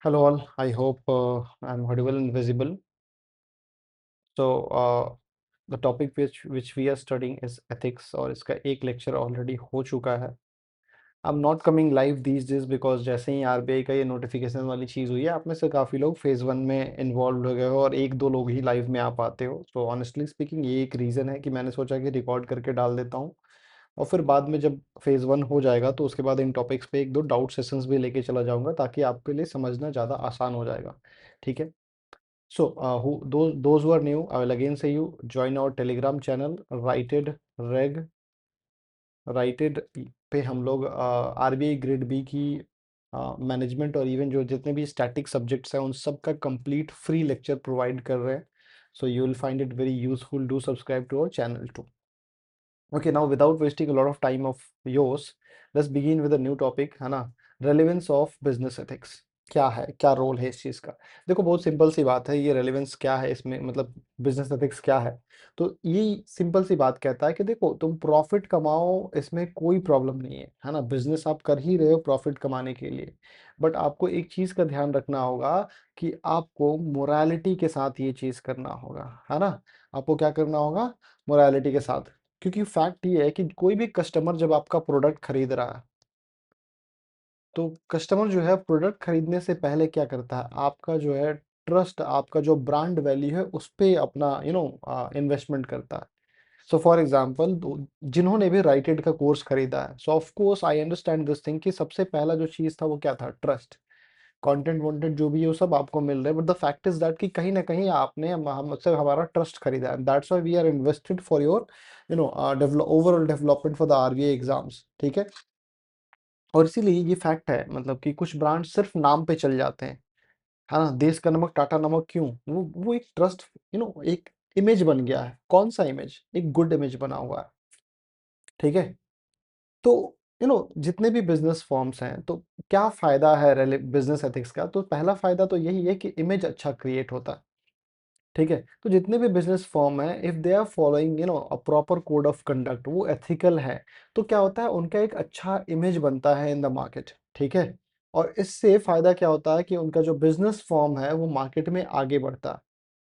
Hello all, I hope I'm audible and visible. So the topic which we are studying is ethics और इसका एक lecture already हो चुका है. I'm not coming live these days because जैसे ही RBI का ये नोटिफिकेशन वाली चीज़ हुई है, आप में से काफ़ी लोग फेज़ 1 में इन्वॉल्व हो गए हो और एक दो लोग ही लाइव में आ पाते हो. तो ऑनेस्टली स्पीकिंग ये एक रीज़न है कि मैंने सोचा कि रिकॉर्ड करके डाल देता हूँ और फिर बाद में जब फेज़ 1 हो जाएगा तो उसके बाद इन टॉपिक्स पे एक दो डाउट सेशंस भी लेके चला जाऊँगा ताकि आपके लिए समझना ज़्यादा आसान हो जाएगा. ठीक है. Those who are new, I will again say you join our Telegram channel, Righted पे हम लोग आरबीआई ग्रिड बी की मैनेजमेंट और इवन जो जितने भी स्टैटिक सब्जेक्ट्स हैं उन सब का कंप्लीट फ्री लेक्चर प्रोवाइड कर रहे हैं. So you will find it very useful. Do subscribe to our channel too. Okay, now without wasting a lot of time of yours, let's begin with a new topic, है ना. Relevance of business ethics क्या है, क्या role है इस चीज़ का. देखो बहुत सिंपल सी बात है, ये रेलेवेंस क्या है इसमें, मतलब बिजनेस एथिक्स क्या है. तो ये सिंपल सी बात कहता है कि देखो तुम प्रॉफिट कमाओ, इसमें कोई प्रॉब्लम नहीं है ना. बिजनेस आप कर ही रहे हो प्रॉफिट कमाने के लिए, बट आपको एक चीज़ का ध्यान रखना होगा कि आपको मोरालिटी के साथ ये चीज़ करना होगा, है ना. आपको क्या करना होगा, मोरालिटी के साथ. क्योंकि फैक्ट ये है कि कोई भी कस्टमर जब आपका प्रोडक्ट खरीद रहा है तो कस्टमर जो है प्रोडक्ट खरीदने से पहले क्या करता है, आपका जो है ट्रस्ट, आपका जो ब्रांड वैल्यू है उस पे अपना इन्वेस्टमेंट करता है. सो फॉर एग्जांपल जिन्होंने भी राइटेड का कोर्स खरीदा है, सो of course I understand this thing कि सबसे पहला जो चीज़ था वो क्या था, ट्रस्ट. कंटेंट वॉन्टेंट जो भी है वो सब आपको मिल रहा है, but the fact is that कि कहीं ना कहीं आपने हमसे हमारा ट्रस्ट खरीदा है. That's why we are invested for your overall development for the RBI exams. ठीक है. और इसीलिए ये फैक्ट है, मतलब कि कुछ ब्रांड सिर्फ नाम पे चल जाते हैं, है ना. देश का नमक टाटा नमक क्यों, वो एक ट्रस्ट, एक इमेज बन गया है. कौन सा इमेज, एक गुड इमेज बना हुआ है. ठीक है. तो जितने भी बिजनेस फॉर्म्स हैं, तो क्या फायदा है बिजनेस एथिक्स का, तो पहला फायदा तो यही है कि इमेज अच्छा क्रिएट होता है. ठीक है. तो जितने भी बिजनेस फॉर्म है, if they are following a proper code of conduct, वो एथिकल है, तो क्या होता है, उनका एक अच्छा इमेज बनता है इन द मार्केट. ठीक है. और इससे फायदा क्या होता है कि उनका जो बिजनेस फॉर्म है वो मार्केट में आगे बढ़ता है.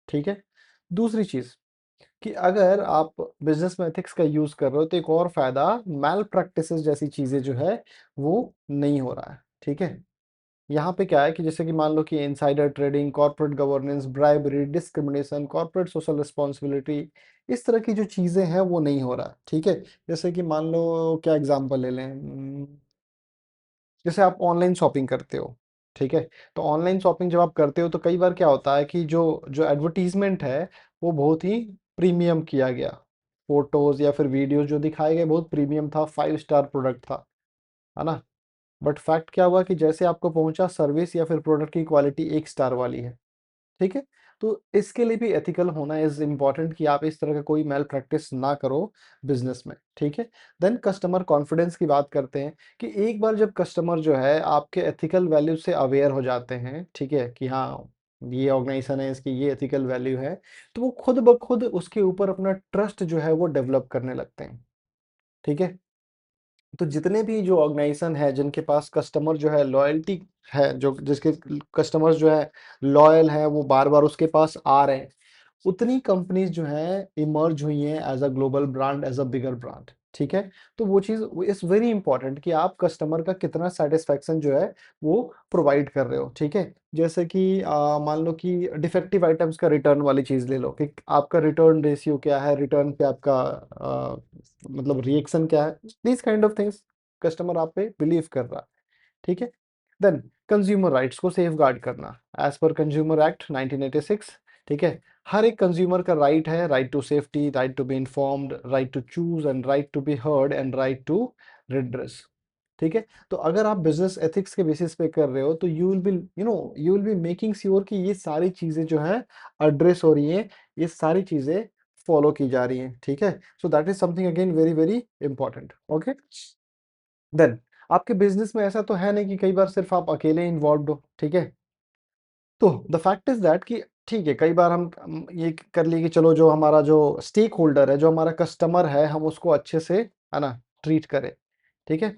ठीक है. दूसरी चीज कि अगर आप बिजनेस में एथिक्स का यूज कर रहे हो तो एक और फायदा, मैल प्रैक्टिसेस जैसी चीजें जो है वो नहीं हो रहा है. ठीक है. यहाँ पे क्या है कि जैसे कि मान लो कि insider trading, corporate governance, bribery, discrimination, corporate social responsibility, इस तरह की जो चीजें हैं वो नहीं हो रहा. ठीक है. जैसे कि मान लो क्या एग्जांपल ले लें, जैसे आप ऑनलाइन शॉपिंग करते हो. ठीक है. तो ऑनलाइन शॉपिंग जब आप करते हो तो कई बार क्या होता है कि जो जो एडवर्टीजमेंट है वो बहुत ही प्रीमियम किया गया. फोटोज या फिर वीडियोस जो दिखाए गए बहुत प्रीमियम था, 5 स्टार प्रोडक्ट था, है ना. बट फैक्ट क्या हुआ कि जैसे आपको पहुंचा, सर्विस या फिर प्रोडक्ट की क्वालिटी 1 स्टार वाली है. ठीक है. तो इसके लिए भी एथिकल होना इज इम्पॉर्टेंट कि आप इस तरह का कोई मैल प्रैक्टिस ना करो बिजनेस में. ठीक है. देन कस्टमर कॉन्फिडेंस की बात करते हैं कि एक बार जब कस्टमर जो है आपके एथिकल वैल्यू से अवेयर हो जाते हैं, ठीक है, कि हाँ ये ऑर्गेनाइजेशन है, इसकी ये एथिकल वैल्यू है, तो वो खुद ब खुद उसके ऊपर अपना ट्रस्ट जो है वो डेवलप करने लगते हैं. ठीक है. तो जितने भी जो ऑर्गेनाइजेशन है जिनके पास कस्टमर जो है लॉयल्टी है, जो जिसके कस्टमर्स जो है लॉयल है, वो बार बार उसके पास आ रहे हैं, उतनी कंपनीज जो हैं इमर्ज हुई हैं as a global brand, as a bigger brand. ठीक है. तो वो चीज़ इज वेरी इंपॉर्टेंट कि आप कस्टमर का कितना सेटिस्फेक्शन जो है वो प्रोवाइड कर रहे हो. ठीक है. जैसे कि मान लो कि डिफेक्टिव आइटम्स का रिटर्न वाली चीज़ ले लो कि आपका रिटर्न रेशियो क्या है, रिटर्न पे आपका मतलब रिएक्शन क्या है, these kind of things customer आप पे बिलीव कर रहा है. ठीक है. देन कंज्यूमर राइट्स को सेफ गार्ड करना एज पर कंज्यूमर एक्ट 1986. ठीक है. हर एक कंज्यूमर का राइट है, right to safety, right to be informed, right to choose and right to be heard and right to redress. ठीक है. तो अगर आप बिजनेस एथिक्स के बेसिस पे कर रहे हो तो you will be making sure कि ये सारी चीजें जो है एड्रेस हो रही हैं, ये सारी चीजें फॉलो की जा रही हैं. ठीक है. So that is something again very very important. Okay. Then आपके बिजनेस में ऐसा तो है नहीं कि कई बार सिर्फ आप अकेले इन्वॉल्व हो. ठीक है. तो द फैक्ट इज दैट कि ठीक है, कई बार हम ये कर लिए कि चलो जो हमारा जो स्टेक होल्डर है, जो हमारा कस्टमर है, हम उसको अच्छे से, है ना, ट्रीट करें. ठीक है.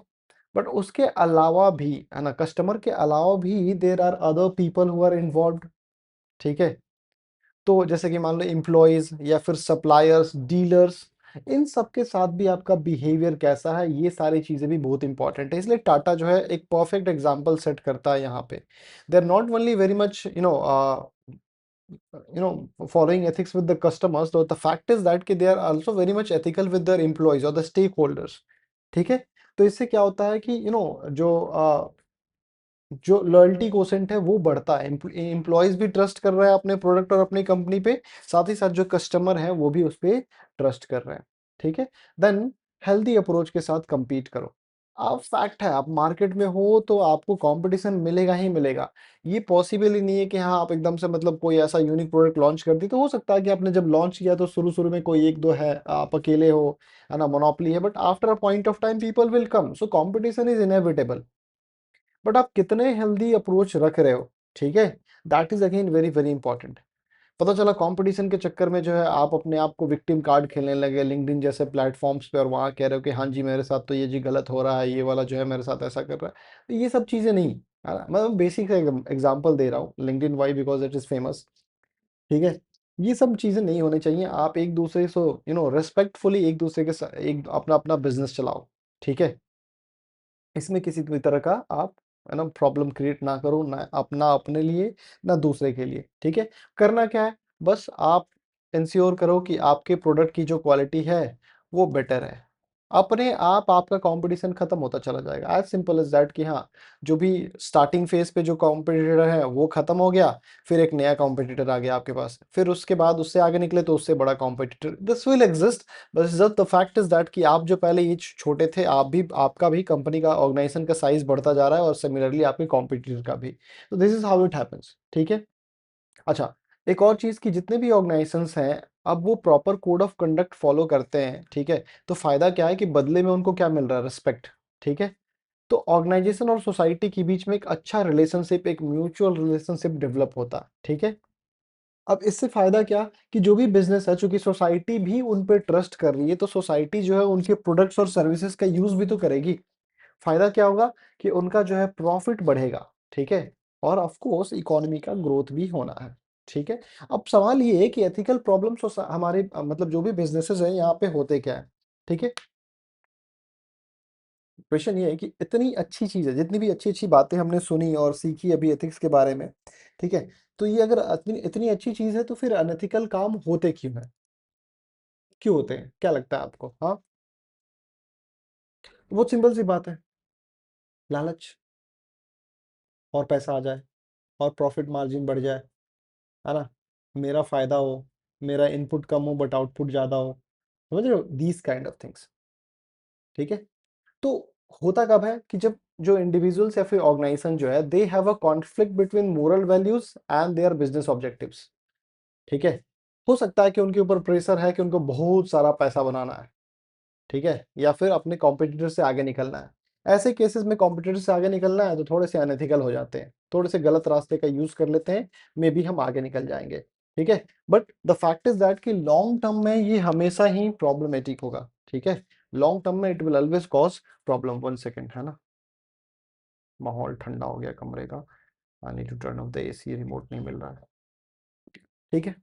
बट उसके अलावा भी, है ना, कस्टमर के अलावा भी there are other people who are involved, ठीक है? तो जैसे कि मान लो एम्प्लॉइज या फिर सप्लायर्स, डीलर्स, इन सब के साथ भी आपका बिहेवियर कैसा है, ये सारी चीजें भी बहुत इंपॉर्टेंट है। इसलिए टाटा जो है एक परफेक्ट एग्जांपल सेट करता है यहाँ पे। They are not only very much following ethics with the customers, though the fact is that कि they are also very much ethical with their employees or the stakeholders, ठीक है? तो इससे क्या होता है कि जो लॉयल्टी कोसेंट है वो बढ़ता है, एम्प्लॉयज भी ट्रस्ट कर रहा है अपने प्रोडक्ट और अपनी कंपनी पे, साथ ही साथ जो कस्टमर है वो भी उस पे ट्रस्ट कर रहे हैं, ठीक है? देन हेल्दी अप्रोच के साथ compete करो। आप फैक्ट है, आप मार्केट में हो तो आपको कंपटीशन मिलेगा ही मिलेगा। ये पॉसिबल ही नहीं है कि हाँ आप एकदम से मतलब कोई ऐसा यूनिक प्रोडक्ट लॉन्च कर दी, तो हो सकता है कि आपने जब लॉन्च किया तो शुरू शुरू में कोई एक दो है, आप अकेले हो, है ना, मोनोपोली है, but after a point of time people will come, so competition is inevitable. But आप कितने हेल्दी अप्रोच रख रहे हो, ठीक है, that is again very very important. पता चला कंपटीशन के चक्कर में जो है आप अपने आप को विक्टिम कार्ड खेलने लगे लिंक्डइन जैसे प्लेटफॉर्म्स पे, और वहां कह रहे हो कि हाँ जी मेरे साथ तो ये जी गलत हो रहा है, ये वाला जो है मेरे साथ ऐसा कर रहा है, तो ये सब चीजें नहीं, है ना? मैं बेसिक एग्जांपल दे रहा हूँ, LinkedIn why because it is famous, ठीक है? ये सब चीजें नहीं होनी चाहिए। आप एक दूसरे से रेस्पेक्टफुली एक दूसरे के साथ एक अपना अपना बिजनेस चलाओ, ठीक है? इसमें किसी भी तरह का आप, है ना, प्रॉब्लम क्रिएट ना करो, ना अपना अपने लिए ना दूसरे के लिए, ठीक है? करना क्या है, बस आप इंश्योर करो कि आपके प्रोडक्ट की जो क्वालिटी है वो बेटर है। अपने आप आपका कंपटीशन खत्म होता चला जाएगा, एज सिंपल एज दैट कि हाँ, जो भी स्टार्टिंग फेज पे जो कॉम्पिटिटर है वो खत्म हो गया, फिर एक नया कॉम्पिटिटर आ गया आपके पास, फिर उसके बाद उससे आगे निकले तो उससे बड़ा कॉम्पिटिटर, दिस विल एग्जिस्ट। बस just the fact is that कि आप जो पहले ये छोटे थे, आप भी, आपका भी कंपनी का ऑर्गेनाइजेशन का साइज बढ़ता जा रहा है और सिमिलरली आपके कॉम्पिटिटर का भी। तो this is how it happens, ठीक है? अच्छा, एक और चीज कि जितने भी ऑर्गेनाइजेशंस हैं, अब वो proper code of conduct follow करते हैं, ठीक है? तो फायदा क्या है कि बदले में उनको क्या मिल रहा है, रिस्पेक्ट, ठीक है? तो ऑर्गेनाइजेशन और सोसाइटी के बीच में एक अच्छा रिलेशनशिप, एक म्यूचुअल रिलेशनशिप डेवलप होता है, ठीक है? अब इससे फायदा क्या कि जो भी बिजनेस है, चूंकि सोसाइटी भी उन पे ट्रस्ट कर रही है, तो सोसाइटी जो है उनके प्रोडक्ट्स और सर्विसेज का यूज भी तो करेगी। फायदा क्या होगा कि उनका जो है प्रॉफिट बढ़ेगा, ठीक है? और ऑफ कोर्स इकोनॉमी का ग्रोथ भी होना है, ठीक है? अब सवाल ये है कि एथिकल प्रॉब्लम्स हमारे मतलब जो भी बिजनेसेस हैं यहाँ पे होते क्या है, ठीक है? क्वेश्चन ये है कि इतनी अच्छी चीज है, जितनी भी अच्छी अच्छी बातें हमने सुनी और सीखी अभी एथिक्स के बारे में, ठीक है, तो ये अगर इतनी इतनी अच्छी चीज है तो फिर अनएथिकल काम होते क्यों है, क्यों होते हैं, क्या लगता है आपको? हाँ, बहुत सिंपल सी बात है, लालच, और पैसा आ जाए, और प्रॉफिट मार्जिन बढ़ जाए, है ना, मेरा फायदा हो, मेरा इनपुट कम हो बट आउटपुट ज्यादा हो, समझ रहे हो, दीज काइंड ऑफ थिंग्स, ठीक है? तो होता कब है कि जब जो इंडिविजुअल्स या फिर ऑर्गेनाइजेशन जो है, they have a conflict between moral values and their business objectives, ठीक है? हो सकता है कि उनके ऊपर प्रेशर है कि उनको बहुत सारा पैसा बनाना है, ठीक है, या फिर अपने कॉम्पिटिटर से आगे निकलना है। ऐसे केसेस में कॉम्पिटिटर से आगे निकलना है तो थोड़े से अनएथिकल हो जाते हैं, थोड़े से गलत रास्ते का यूज कर लेते हैं, मे बी हम आगे निकल जाएंगे, ठीक है? But the fact is that कि लॉन्ग टर्म में ये हमेशा ही प्रॉब्लमेटिक होगा, ठीक है? लॉन्ग टर्म में it will always cause problem. 1 second, है ना, माहौल ठंडा हो गया कमरे का, I need to turn off the AC, remote नहीं मिल रहा है, ठीक है?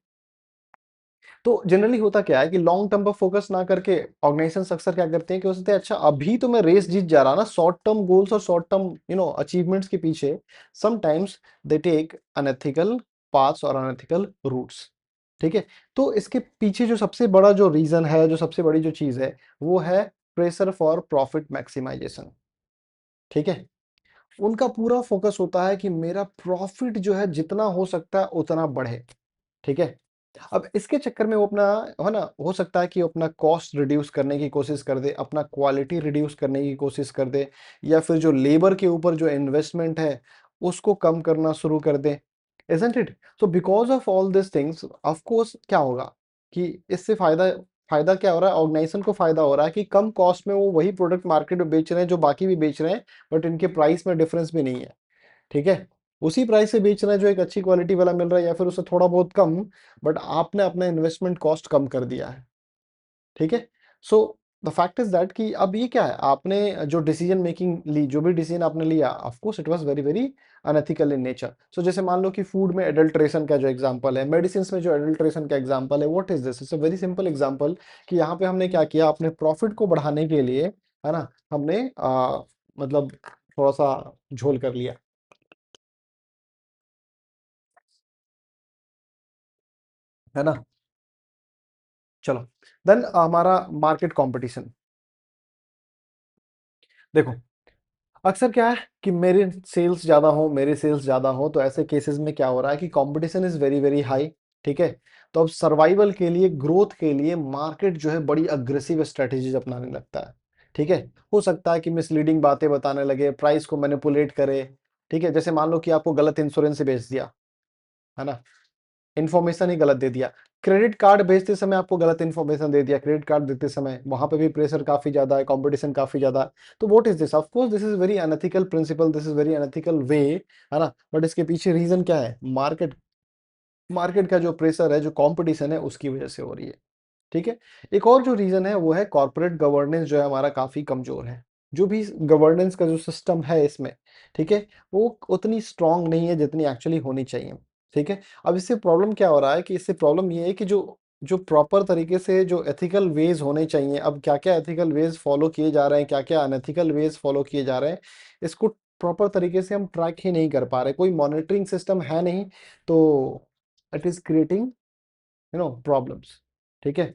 तो जनरली होता क्या है कि लॉन्ग टर्म पर फोकस ना करके ऑर्गेनाइजेशन अक्सर क्या करते हैं कि वो सोचते हैं अच्छा अभी तो मैं रेस जीत जा रहा ना, शॉर्ट टर्म गोल्स और शॉर्ट टर्म अचीवमेंट्स के पीछे sometimes they take unethical paths और अनएथिकल रूट्स, ठीक है? तो इसके पीछे जो सबसे बड़ा जो रीजन है, जो सबसे बड़ी जो चीज है, वो है प्रेशर फॉर प्रॉफिट मैक्सिमाइजेशन, ठीक है? उनका पूरा फोकस होता है कि मेरा प्रॉफिट जो है जितना हो सकता है उतना बढ़े, ठीक है? अब इसके चक्कर में वो अपना, है ना, हो सकता है कि वो अपना कॉस्ट रिड्यूस करने की कोशिश कर दे, अपना क्वालिटी रिड्यूस करने की कोशिश कर दे, या फिर जो लेबर के ऊपर जो इन्वेस्टमेंट है उसको कम करना शुरू कर दे, isn't it? So because of all this things, of course क्या होगा कि इससे फायदा, फायदा क्या हो रहा है, ऑर्गेनाइजेशन को फायदा हो रहा है कि कम कॉस्ट में वो वही प्रोडक्ट मार्केट में बेच रहे हैं जो बाकी भी बेच रहे हैं, बट इनके प्राइस में डिफरेंस भी नहीं है, ठीक है? उसी प्राइस से बेच रहे हैं जो एक अच्छी क्वालिटी वाला मिल रहा है, या फिर उससे थोड़ा बहुत कम, बट आपने अपना इन्वेस्टमेंट कॉस्ट कम कर दिया है, ठीक है? So the fact is that कि अब ये क्या है, आपने जो डिसीजन मेकिंग ली, जो भी डिसीजन आपने लिया, of course it was very very unethical in nature. So जैसे मान लो कि फूड में एडल्ट्रेशन का जो एग्जांपल है, मेडिसिन में जो एडल्ट्रेशन का एग्जांपल है, what is this? It's a very simple example कि यहाँ पे हमने क्या किया, अपने प्रॉफिट को बढ़ाने के लिए, है ना, हमने मतलब थोड़ा सा झोल कर लिया, है ना। चलो, देन हमारा मार्केट कंपटीशन। देखो, अक्सर क्या है कि मेरे सेल्स ज़्यादा हो, तो ऐसे केसेस में क्या हो रहा है कि competition is very, very high, ठीक है? तो अब सर्वाइवल के लिए, ग्रोथ के लिए मार्केट जो है बड़ी अग्रेसिव स्ट्रैटेजीज़ अपनाने लगता है, ठीक है? हो सकता है कि मिसलीडिंग बातें बताने लगे, प्राइस को मैनिपुलेट करे, ठीक है? जैसे मान लो कि आपको गलत इंश्योरेंस बेच दिया, है ना? इन्फॉर्मेशन ही गलत दे दिया। क्रेडिट कार्ड भेजते समय आपको गलत इन्फॉर्मेशन दे दिया, क्रेडिट कार्ड देते समय, वहाँ पे भी प्रेशर काफ़ी ज़्यादा है, कॉम्पिटिशन काफ़ी ज़्यादा है। तो what is this? Of course this is very unethical principle, this is very unethical way, है ना? बट इसके पीछे रीज़न क्या है? मार्केट मार्केट का जो प्रेशर है, जो कॉम्पिटिशन है, उसकी वजह से हो रही है। ठीक है? एक और जो रीज़न है वो है कॉर्पोरेट गवर्नेंस जो है हमारा काफ़ी कमज़ोर है। जो भी गवर्नेंस का जो सिस्टम है इसमें, ठीक है? वो उतनी स्ट्रॉन्ग नहीं है जितनी एक्चुअली होनी चाहिए, ठीक है? अब इससे प्रॉब्लम क्या हो रहा है कि इससे प्रॉब्लम ये है कि जो जो प्रॉपर तरीके से जो एथिकल वेज़ होने चाहिए, अब क्या-क्या एथिकल वेज़ फॉलो किए जा रहे हैं, क्या-क्या अनएथिकल वेज़ फॉलो किए जा रहे हैं, इसको प्रॉपर तरीके से हम ट्रैक ही नहीं कर पा रहे। कोई मॉनिटरिंग सिस्टम है नहीं, तो इट इज़ क्रिएटिंग प्रॉब्लम्स, ठीक है?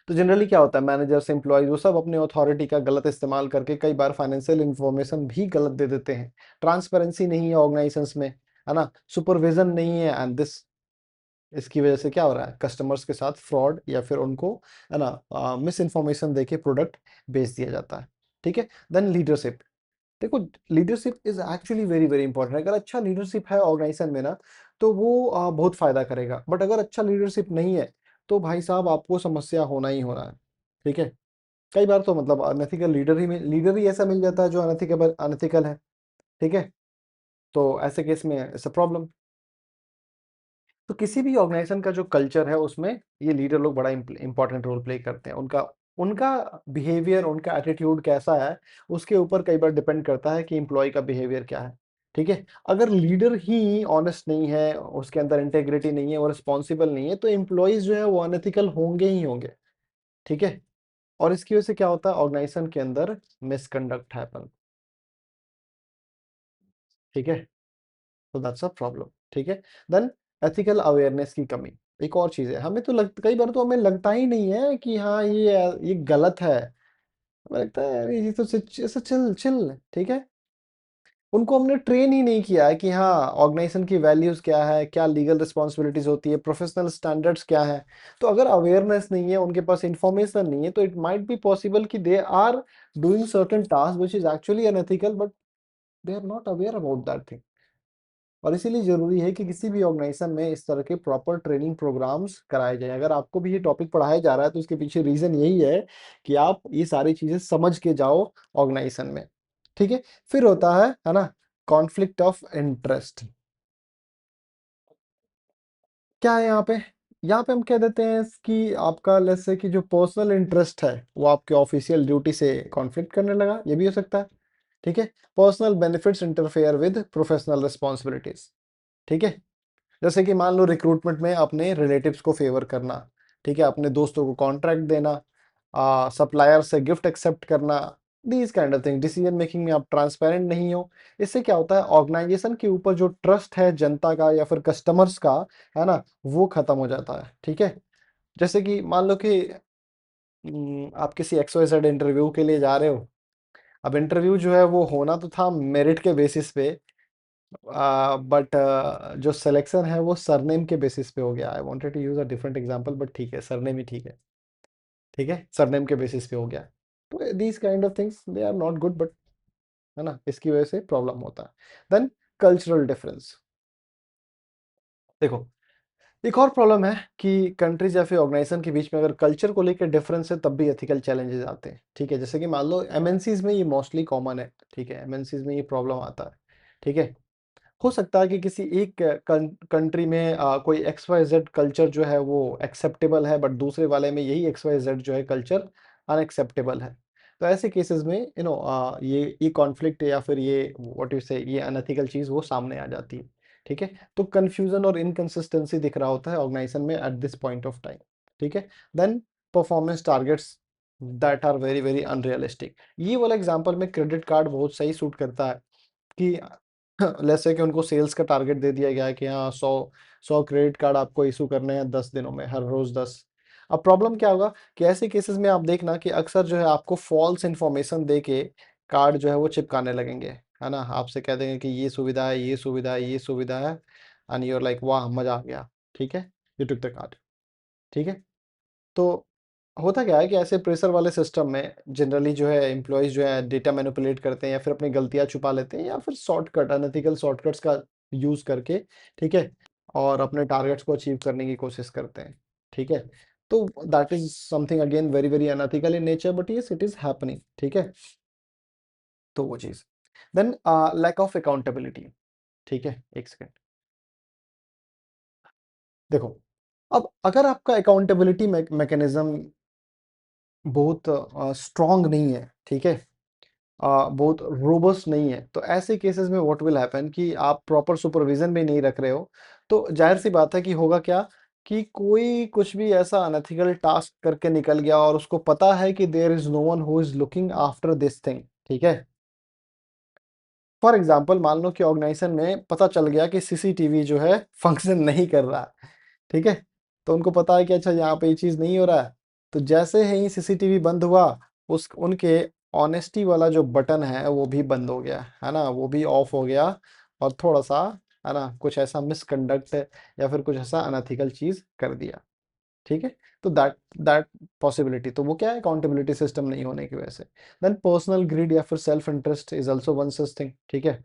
तो जनरली क्या होता है, मैनेजर्स, एम्प्लॉइज, वो सब अपने अथॉरिटी का गलत इस्तेमाल करके कई बार फाइनेंशियल इंफॉर्मेशन भी गलत दे देते हैं। ट्रांसपेरेंसी नहीं है ऑर्गेनाइजेशंस में, है ना? सुपरविजन नहीं है, एंड दिस इसकी वजह से क्या हो रहा है, कस्टमर्स के साथ फ्रॉड या फिर उनको, है ना, मिस इन्फॉर्मेशन देके प्रोडक्ट बेच दिया जाता है, ठीक है? Then leadership. देखो, leadership is actually very very important. अगर अच्छा लीडरशिप है ऑर्गेनाइजेशन में ना, तो वो बहुत फायदा करेगा। बट अगर अच्छा लीडरशिप नहीं है, तो भाई साहब आपको समस्या होना ही होना है, ठीक है? कई बार तो मतलब अनएथिकल लीडर ही ऐसा मिल जाता है जो अनएथिकल अनएथिकल है, ठीक है? तो ऐसे केस में इट्स अ प्रॉब्लम। तो किसी भी ऑर्गेनाइजेशन का जो कल्चर है उसमें ये लीडर लोग बड़ा इंपॉर्टेंट रोल प्ले करते हैं। उनका उनका बिहेवियर, उनका एटीट्यूड कैसा है, उसके ऊपर कई बार डिपेंड करता है कि एम्प्लॉय का बिहेवियर क्या है, ठीक है? अगर लीडर ही ऑनेस्ट नहीं है, उसके अंदर इंटेग्रिटी नहीं है, वो रिस्पॉन्सिबल नहीं है, तो एम्प्लॉइज जो है वो अनएथिकल होंगे ही होंगे, ठीक है? और इसकी वजह से क्या होता है, ऑर्गेनाइजेशन के अंदर मिसकंडक्ट हैपन, ठीक है? तो दैट्स अ प्रॉब्लम, ठीक है? देन एथिकल अवेयरनेस की कमी, एक और चीज़ है। हमें तो कई बार तो हमें लगता ही नहीं है कि हाँ, ये गलत है। हमें लगता है अरे ये तो ऐसे चिल चिल, ठीक है? उनको हमने ट्रेन ही नहीं किया है कि हाँ, ऑर्गेनाइजेशन की वैल्यूज़ क्या है, क्या लीगल रिस्पॉन्सिबिलिटीज़ होती है, प्रोफेशनल स्टैंडर्ड्स क्या हैं। तो अगर अवेयरनेस नहीं है, उनके पास इन्फॉर्मेशन नहीं है, तो इट माइट बी पॉसिबल कि they are doing certain task which is actually unethical, but they are not aware about that thing. और इसीलिए ज़रूरी है कि किसी भी ऑर्गेनाइजेशन में इस तरह के प्रॉपर ट्रेनिंग प्रोग्राम्स कराए जाएँ। अगर आपको भी ये टॉपिक पढ़ाया जा रहा है, तो इसके पीछे रीज़न यही है कि आप ये सारी चीज़ें समझ के जाओ ऑर्गेनाइजेशन में, ठीक है? फिर होता है ना? Conflict of interest. क्या है यहाँ पे? यहाँ पे हम कह देते हैं कि आपका लेट्स से कि जो पर्सनल इंटरेस्ट है, वो आपके ऑफिशियल ड्यूटी से कॉन्फ्लिक्ट करने लगा, ये भी हो सकता है, ठीक है? Personal benefits interfere with professional responsibilities, ठीक है? जैसे कि मान लो रिक्रूटमेंट में अपने रिलेटिव्स को फेवर करना, ठीक है? अपने दोस्तों को कॉन्ट्रैक्ट देना, सप्लायर से गिफ्ट एक्सेप्ट करना, these kind of thing. Decision making में आप ट्रांसपेरेंट नहीं हो। इससे क्या होता है, ऑर्गेनाइजेशन के ऊपर जो ट्रस्ट है जनता का या फिर कस्टमर्स का, है ना, वो खत्म हो जाता है, ठीक है? जैसे कि मान लो कि आप किसी एक्स वाई जेड इंटरव्यू के लिए जा रहे हो। अब इंटरव्यू जो है वो होना तो था मेरिट के बेसिस पे, बट जो सिलेक्शन है वो सरनेम के बेसिस पे हो गया। I wanted to use a different example, but ठीक है, सरनेम ही ठीक है, ठीक है? सरनेम के बेसिस पे हो गया। तो these kind of things they are not good, but है ना, इसकी वजह से प्रॉब्लम होता है। Then cultural difference. देखो, एक और प्रॉब्लम है कि कंट्रीज या फिर ऑर्गेनाइजेशन के बीच में अगर कल्चर को लेकर डिफरेंस है, तब भी एथिकल चैलेंजेस आते हैं, ठीक है? जैसे कि मान लो एमएनसीज में ये मोस्टली कॉमन है, ठीक है? एमएनसीज में ये प्रॉब्लम आता है, ठीक है? हो सकता है कि किसी एक कंट्री में कोई एक्स वाई जेड कल्चर जो है वो एक्सेप्टेबल है, बट दूसरे वाले में यही एक्स वाई जेड जो है कल्चर अनएक्सेप्टेबल है। तो ऐसे केसेस में ये कॉन्फ्लिक्ट या फिर ये व्हाट यू से ये अनएथिकल चीज़ वो सामने आ जाती है। ठीक है? तो कन्फ्यूज़न और इनकंसिस्टेंसी दिख रहा होता है ऑर्गेनाइजेशन में at this point of time. ठीक है? Then performance targets that are very, very unrealistic. ये वाला एग्ज़ाम्पल में क्रेडिट कार्ड बहुत सही सूट करता है कि लेट्स से कि उनको सेल्स का टारगेट दे दिया गया है कि हाँ 100 क्रेडिट कार्ड आपको इशू करने हैं 10 दिनों में, हर रोज 10। अब प्रॉब्लम क्या होगा कि ऐसे केसेस में आप देखना कि अक्सर जो है आपको फॉल्स इन्फॉर्मेशन दे के कार्ड जो है वो चिपकाने लगेंगे, है ना? आपसे कह देंगे कि ये सुविधा है, ये सुविधा है, ये सुविधा है, एंड यू आर लाइक वाह मजा आ गया। ठीक है, यू टुक द कार्ड। ठीक है, तो होता क्या है कि ऐसे प्रेशर वाले सिस्टम में जनरली जो है एम्प्लॉयज जो है डेटा मैनिपुलेट करते हैं या फिर अपनी गलतियां छुपा लेते हैं या फिर शॉर्टकट अनएथिकल शॉर्टकट्स का यूज करके, ठीक है, और अपने टारगेट्स को अचीव करने की कोशिश करते हैं। ठीक है, तो that is something again very very unethical in nature, but yes it is happening. ठीक है, तो वो चीज। Then lack of accountability. ठीक है, एक सेकेंड, देखो, अब अगर आपका अकाउंटेबिलिटी मैकेनिज्म बहुत स्ट्रांग नहीं है, ठीक है, बहुत रोबस्ट नहीं है, तो ऐसे केसेस में व्हाट विल हैपन कि आप प्रॉपर सुपरविजन भी नहीं रख रहे हो, तो जाहिर सी बात है कि होगा क्या कि कोई कुछ भी ऐसा अनएथिकल टास्क करके निकल गया और उसको पता है कि there is no one who is looking after this thing. ठीक है, फॉर एग्जाम्पल मान लो कि ऑर्गेनाइजेशन में पता चल गया कि सीसीटीवी जो है फंक्शन नहीं कर रहा है। ठीक है, तो उनको पता है कि अच्छा यहाँ पे ये चीज नहीं हो रहा है, तो जैसे ही सीसीटीवी बंद हुआ उस उनके ऑनेस्टी वाला जो बटन है वो भी बंद हो गया, है ना, वो भी ऑफ हो गया, और थोड़ा सा, है ना, कुछ ऐसा मिसकंडक्ट या फिर कुछ ऐसा अनएथिकल चीज कर दिया। ठीक है, तो दैट दैट पॉसिबिलिटी, तो वो क्या है, अकाउंटेबिलिटी सिस्टम नहीं होने की वजह से। देन पर्सनल ग्रीड या फिर self interest is also one such thing. ठीक है,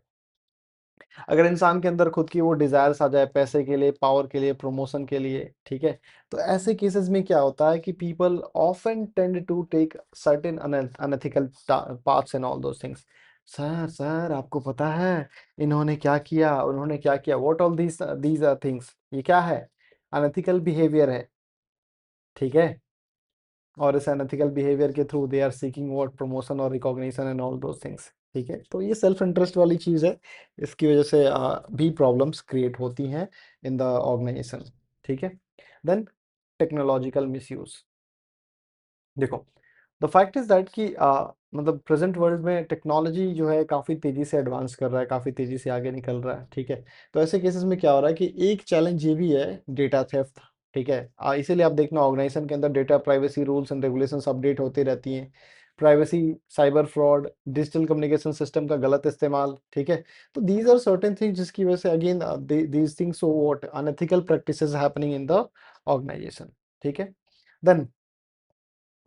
अगर इंसान के अंदर खुद की वो डिजायर्स आ जाए पैसे के लिए, पावर के लिए, प्रमोशन के लिए, ठीक है, तो ऐसे केसेस में क्या होता है कि people often tend to take certain unethical paths and all those things. Sir sir आपको पता है इन्होंने क्या किया, उन्होंने क्या किया, what all these these are things, ये क्या है, अनएथिकल बिहेवियर है। ठीक है, और इस अनएथिकल बिहेवियर के through they are seeking what, promotion और recognition and all those things. ठीक है, तो ये सेल्फ इंटरेस्ट वाली चीज है, इसकी वजह से भी प्रॉब्लम्स क्रिएट होती हैं इन द ऑर्गेनाइजेशन। ठीक है, देन टेक्नोलॉजिकल मिसयूज। देखो, द फैक्ट इज दैट कि मतलब प्रेजेंट वर्ल्ड में टेक्नोलॉजी जो है काफ़ी तेज़ी से एडवांस कर रहा है, काफ़ी तेज़ी से आगे निकल रहा है। ठीक है, तो ऐसे केसेस में क्या हो रहा है कि एक चैलेंज ये भी है, डेटा थेफ्ट। ठीक है, इसीलिए आप देखना ऑर्गेनाइजेशन के अंदर data privacy rules and regulations update होती रहती हैं। Privacy, cyber fraud, digital communication system का गलत इस्तेमाल। ठीक है, तो दीज आर सर्टेन थिंग्स जिसकी वजह से again these things, so what, unethical practices happening in the organisation. ठीक है, देन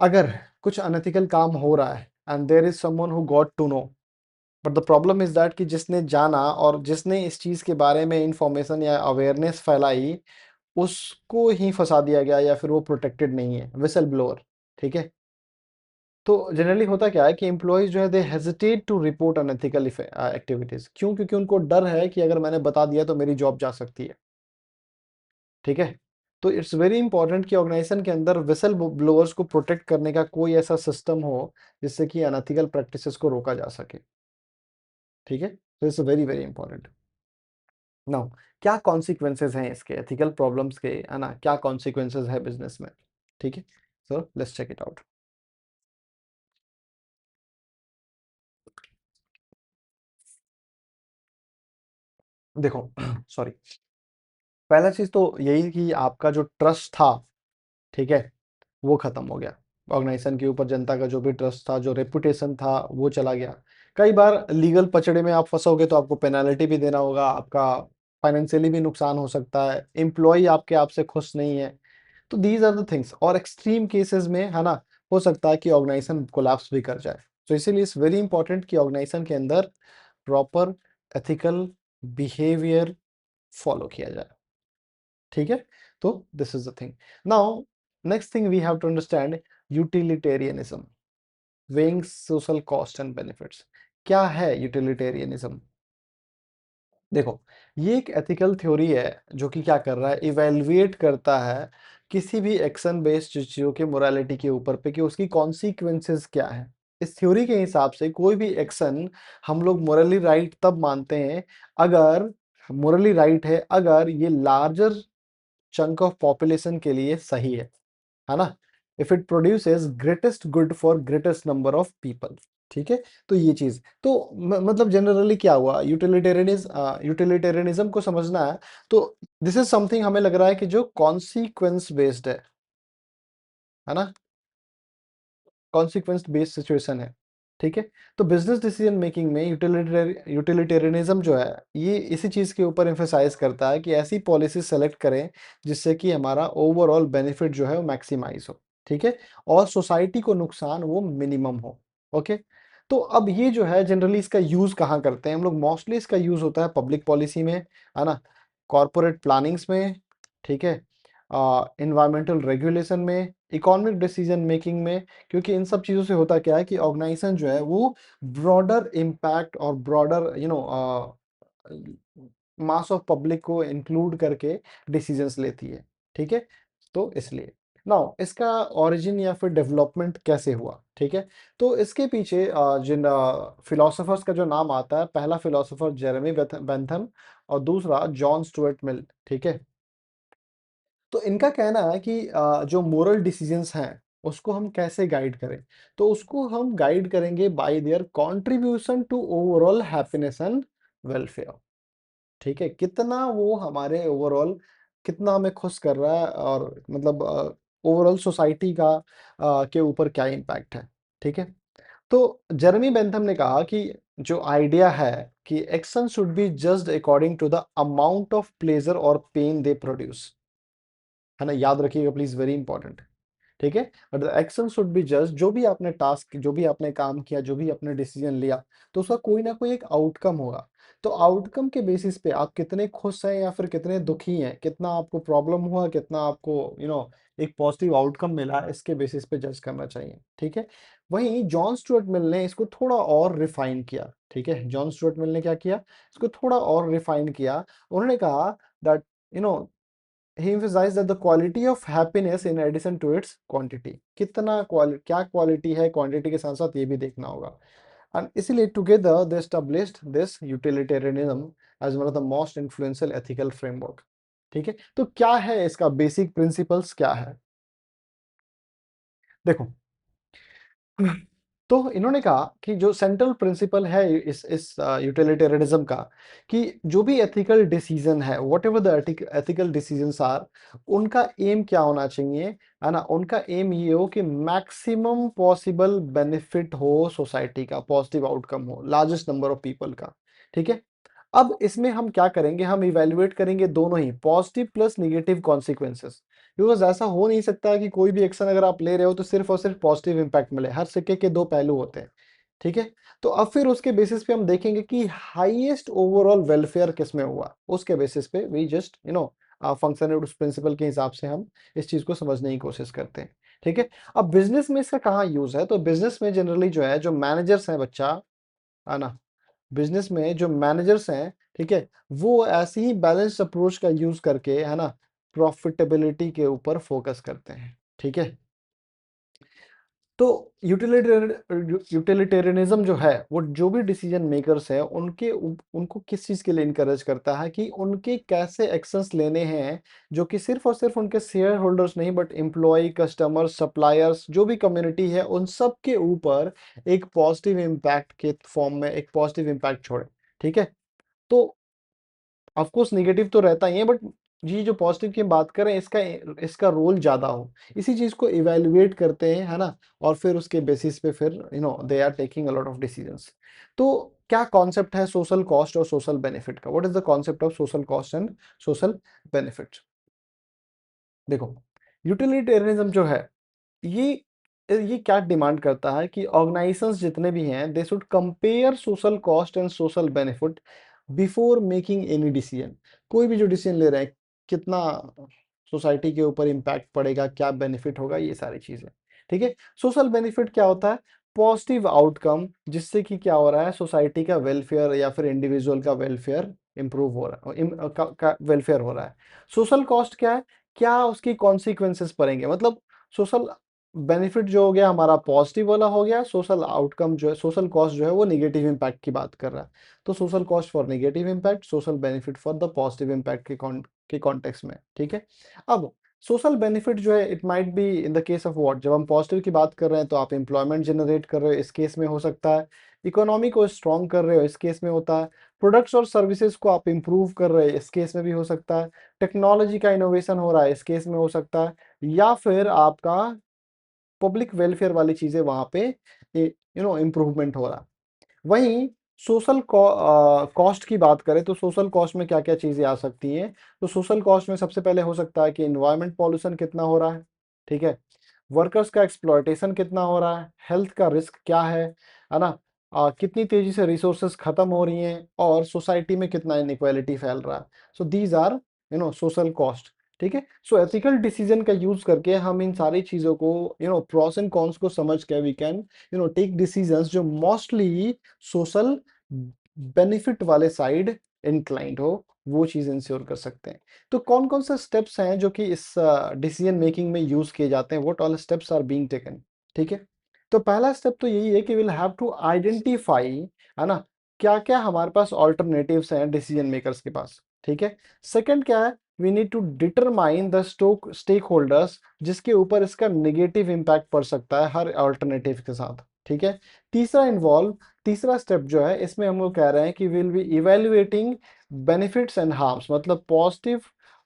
अगर कुछ अनएथिकल काम हो रहा है and there is someone who got to know, but the problem is that कि जिसने जाना और जिसने इस चीज के बारे में इंफॉर्मेशन या अवेयरनेस फैलाई, उसको ही फंसा दिया गया या फिर वो प्रोटेक्टेड नहीं है, विसल ब्लोअर। ठीक है, तो जनरली होता क्या है कि एम्प्लॉयज जो है they hesitate to report unethical activities, क्यों? क्योंकि उनको डर है कि अगर मैंने बता दिया तो मेरी जॉब जा सकती है। ठीक है, तो इट्स वेरी इंपॉर्टेंट कि ऑर्गेनाइजेशन के अंदर विसल ब्लोअर्स को प्रोटेक्ट करने का कोई ऐसा सिस्टम हो जिससे कि अनएथिकल प्रैक्टिसेस को रोका जा सके। ठीक है, तो it's very very important. Now, क्या कॉन्सिक्वेंसेज हैं इसके, एथिकल प्रॉब्लम्स के, है ना, क्या कॉन्सिक्वेंसेज है बिजनेस में? ठीक है, so let's check it out. देखो सॉरी, पहला चीज तो यही कि आपका जो ट्रस्ट था, ठीक है, वो खत्म हो गया। ऑर्गेनाइजेशन के ऊपर जनता का जो भी ट्रस्ट था, जो रेपुटेशन था, वो चला गया। कई बार लीगल पचड़े में आप फंसोगे तो आपको पेनाल्टी भी देना होगा, आपका फाइनेंशियली भी नुकसान हो सकता है, एम्प्लॉय आपके आपसे खुश नहीं है। तो दीज आर द थिंग्स, और एक्सट्रीम केसेस में, है ना, हो सकता है कि ऑर्गेनाइजेशन कोलैप्स भी कर जाए। तो इसीलिए इट्स वेरी इंपॉर्टेंट कि ऑर्गेनाइजेशन के अंदर प्रॉपर एथिकल बिहेवियर फॉलो किया जाए। ठीक है, तो this is the thing. Now, next thing we have to understand, utilitarianism, weighing social cost and benefits। क्या है यूटिलिटेरियनिज्म? देखो, ये एक एथिकल थ्योरी है जो कि क्या कर रहा है, इवैल्यूएट करता है किसी भी एक्शन बेस्ड चीज़ों के मोरालिटी के ऊपर पे कि उसकी कॉन्सिक्वेंसेस क्या है। इस थ्योरी के हिसाब से कोई भी एक्शन हम लोग मोरली राइट तब मानते हैं अगर मोरली राइट है अगर ये लार्जर चंक ऑफ पॉपुलेशन के लिए सही है ना? If it produces greatest good for greatest number of people. ठीक है, तो ये चीज तो मतलब जनरली क्या हुआ, यूटिलिटेरियनिज्म को समझना है तो दिस इज समथिंग हमें लग रहा है कि जो कॉन्सिक्वेंस बेस्ड है ना, कॉन्सिक्वेंस बेस्ड सिचुएशन है। ठीक है, तो बिजनेस डिसीजन मेकिंग में यूटिलिटेरियनिज्म जो है ये इसी चीज के ऊपर एम्फेसाइज करता है कि ऐसी पॉलिसी सेलेक्ट करें जिससे कि हमारा ओवरऑल बेनिफिट जो है वो मैक्सिमाइज हो। ठीक है, और सोसाइटी को नुकसान वो मिनिमम हो। ओके, तो अब ये जो है जनरली इसका यूज कहाँ करते हैं हम लोग, मोस्टली इसका यूज होता है पब्लिक पॉलिसी में, है ना, कॉरपोरेट प्लानिंग्स में। ठीक है, इन्वायरमेंटल रेगुलेशन में, इकोनॉमिक डिसीजन मेकिंग में, क्योंकि इन सब चीज़ों से होता क्या है कि ऑर्गेनाइजेशन जो है वो ब्रॉडर इम्पैक्ट और ब्रॉडर मास ऑफ पब्लिक को इंक्लूड करके डिसीजंस लेती है। ठीक है, तो इसलिए नाउ इसका ओरिजिन या फिर डेवलपमेंट कैसे हुआ। ठीक है, तो इसके पीछे जिन फिलोसोफर्स का जो नाम आता है, पहला फिलोसोफर जेरेमी बेंथम और दूसरा जॉन स्टुअर्ट मिल। ठीक है, तो इनका कहना है कि जो मोरल डिसीजंस हैं उसको हम कैसे गाइड करें, तो उसको हम गाइड करेंगे by their contribution to overall happiness and welfare. ठीक है, कितना वो हमारे ओवरऑल कितना हमें खुश कर रहा है और मतलब ओवरऑल सोसाइटी का के ऊपर क्या इम्पैक्ट है। ठीक है, तो जेरेमी बेंथम ने कहा कि जो आइडिया है कि action should be judged according to the amount of pleasure और पेन दे प्रोड्यूस, है ना, याद रखिएगा प्लीज, वेरी इंपॉर्टेंट। ठीक है, but the action should be just, जो भी आपने टास्क, जो भी आपने काम किया, जो भी आपने डिसीजन लिया, तो उसका कोई ना कोई एक आउटकम होगा। तो आउटकम के बेसिस पे आप कितने खुश हैं या फिर कितने दुखी हैं, कितना आपको प्रॉब्लम हुआ, कितना आपको एक पॉजिटिव आउटकम मिला, इसके बेसिस पे जज करना चाहिए। ठीक है, वहीं जॉन स्टुअर्ट मिल ने इसको थोड़ा और रिफाइन किया। ठीक है, जॉन स्टुअर्ट मिल ने क्या किया, इसको थोड़ा और रिफाइन किया। उन्होंने कहा that you know he emphasized that the quality of happiness in addition to its quantity, कितना क्या क्वालिटी है, क्वांटिटी के साथ साथ ये भी देखना होगा। एंड इसीलिए together they established this utilitarianism as one of the most influential ethical framework। ठीक है, तो क्या है इसका बेसिक प्रिंसिपल्स क्या है, देखो। तो इन्होंने कहा कि जो सेंट्रल प्रिंसिपल है इस यूटिलिटेरियनिज्म का, कि जो भी एथिकल डिसीजन है, whatever the ethical decisions are, उनका एम क्या होना चाहिए, है ना, उनका एम ये हो कि मैक्सिमम पॉसिबल बेनिफिट हो सोसाइटी का, पॉजिटिव आउटकम हो लार्जेस्ट नंबर ऑफ पीपल का। ठीक है, अब इसमें हम क्या करेंगे, हम इवेल्युएट करेंगे दोनों ही positive plus negative consequences, because ऐसा हो नहीं सकता कि कोई भी एक्शन अगर आप ले रहे हो तो सिर्फ और सिर्फ पॉजिटिव इंपैक्ट मिले, हर सिक्के के दो पहलू होते हैं। ठीक है, तो अब फिर उसके बेसिस पे हम देखेंगे कि हाईएस्ट ओवरऑल वेलफेयर किस में हुआ, उसके बेसिस पे वी जस्ट फंक्शन उस प्रिंसिपल के हिसाब से हम इस चीज को समझने की कोशिश करते हैं। ठीक है, अब बिजनेस में इसका कहाँ यूज है, तो बिजनेस में जनरली जो है, जो मैनेजर्स हैं बच्चा, है ना, बिजनेस में जो मैनेजर्स हैं, ठीक है, वो ऐसे ही बैलेंस अप्रोच का यूज करके, है ना, प्रॉफिटेबिलिटी के ऊपर फोकस करते हैं। ठीक है, तो यूटिलिटेरियनिज्म जो है वो जो भी डिसीजन मेकर्स है उनको किस चीज के लिए इनकरेज करता है कि उनके कैसे एक्शंस लेने हैं जो कि सिर्फ और सिर्फ उनके शेयर होल्डर्स नहीं बट एम्प्लॉय, कस्टमर्स, सप्लायर्स, जो भी कम्युनिटी है उन सब के ऊपर एक पॉजिटिव इम्पैक्ट के फॉर्म में एक पॉजिटिव इम्पैक्ट छोड़े। ठीक है, तो ऑफ कोर्स नेगेटिव तो रहता ही है, बट ये जो पॉजिटिव की हम बात करें इसका इसका रोल ज्यादा हो, इसी चीज को इवेल्युएट करते हैं, है ना, और फिर उसके बेसिस पे फिर they are taking a lot of decisions. तो क्या कॉन्सेप्ट है सोशल कॉस्ट और सोशल बेनिफिट का, what is the concept of social cost and social benefit. देखो, यूटिलिटेरियनिज्म जो है ये ये क्या डिमांड करता है कि ऑर्गेनाइजेशंस जितने भी हैं they should compare social cost and social benefit before making any decision. कोई भी जो डिसीजन ले रहे हैं, कितना सोसाइटी के ऊपर इम्पैक्ट पड़ेगा, क्या बेनिफिट होगा, ये सारी चीजें। ठीक है, सोशल बेनिफिट क्या होता है, पॉजिटिव आउटकम जिससे कि क्या हो रहा है, सोसाइटी का वेलफेयर या फिर इंडिविजुअल का वेलफेयर इम्प्रूव हो रहा है, का वेलफेयर हो रहा है। सोशल कॉस्ट क्या है? क्या उसकी कॉन्सिक्वेंसेस पड़ेंगे, मतलब सोशल बेनिफिट जो हो गया हमारा पॉजिटिव वाला हो गया, सोशल आउटकम जो है, सोशल कॉस्ट जो है वो नेगेटिव इम्पैक्ट की बात कर रहा है। तो social cost for negative impact, social benefit for the positive impact के कॉन्टेक्स्ट में, ठीक है। अब सोशल बेनिफिट जो है, it might be in the case of what, जब हम पॉजिटिव की बात कर रहे हैं तो आप एम्प्लॉयमेंट जनरेट कर रहे हो, इस केस में हो सकता है। इकोनॉमी को स्ट्रॉन्ग कर रहे हो, इस केस में होता है। प्रोडक्ट्स और सर्विसेज को आप इंप्रूव कर रहे हैं, इस केस में भी हो सकता है। टेक्नोलॉजी का इनोवेशन हो रहा है, इस केस में हो सकता है। या फिर आपका पब्लिक वेलफेयर वाली चीजें वहां पे इंप्रूवमेंट हो रहा है। वहीं सोशल कॉस्ट की बात करें तो सोशल कॉस्ट में क्या क्या चीजें आ सकती हैं। तो सोशल कॉस्ट में सबसे पहले हो सकता है कि इन्वायरमेंट पॉल्यूशन कितना हो रहा है, ठीक है। वर्कर्स का एक्सप्लॉयटेशन कितना हो रहा है, हेल्थ का रिस्क क्या है ना। कितनी तेजी से रिसोर्सेज खत्म हो रही हैं, और सोसाइटी में कितना इनइक्वालिटी फैल रहा है। So these are social cost, ठीक है। सो एथिकल डिसीजन का यूज करके हम इन सारी चीजों को प्रोस एंड कॉन्स को समझ के वी कैन टेक डिसीजंस जो मोस्टली सोशल बेनिफिट वाले साइड इंक्लाइंड हो, वो चीज इंश्योर कर सकते हैं। तो कौन कौन से स्टेप्स हैं जो कि इस डिसीजन मेकिंग में यूज किए जाते हैं, what all steps are being taken, ठीक है। तो पहला स्टेप तो यही है कि विल हैव टू आइडेंटिफाई, है ना, क्या क्या हमारे पास ऑल्टरनेटिव्स हैं डिसीजन मेकर्स के पास, ठीक है। सेकंड क्या है, we need to determine the stakeholders जिसके ऊपर इसका नेगेटिव इंपैक्ट पड़ सकता है हर अल्टरनेटिव के साथ, ठीक है। तीसरा स्टेप जो है इसमें हम लोग कह रहे हैं कि will be evaluating benefits and harms, मतलब पॉजिटिव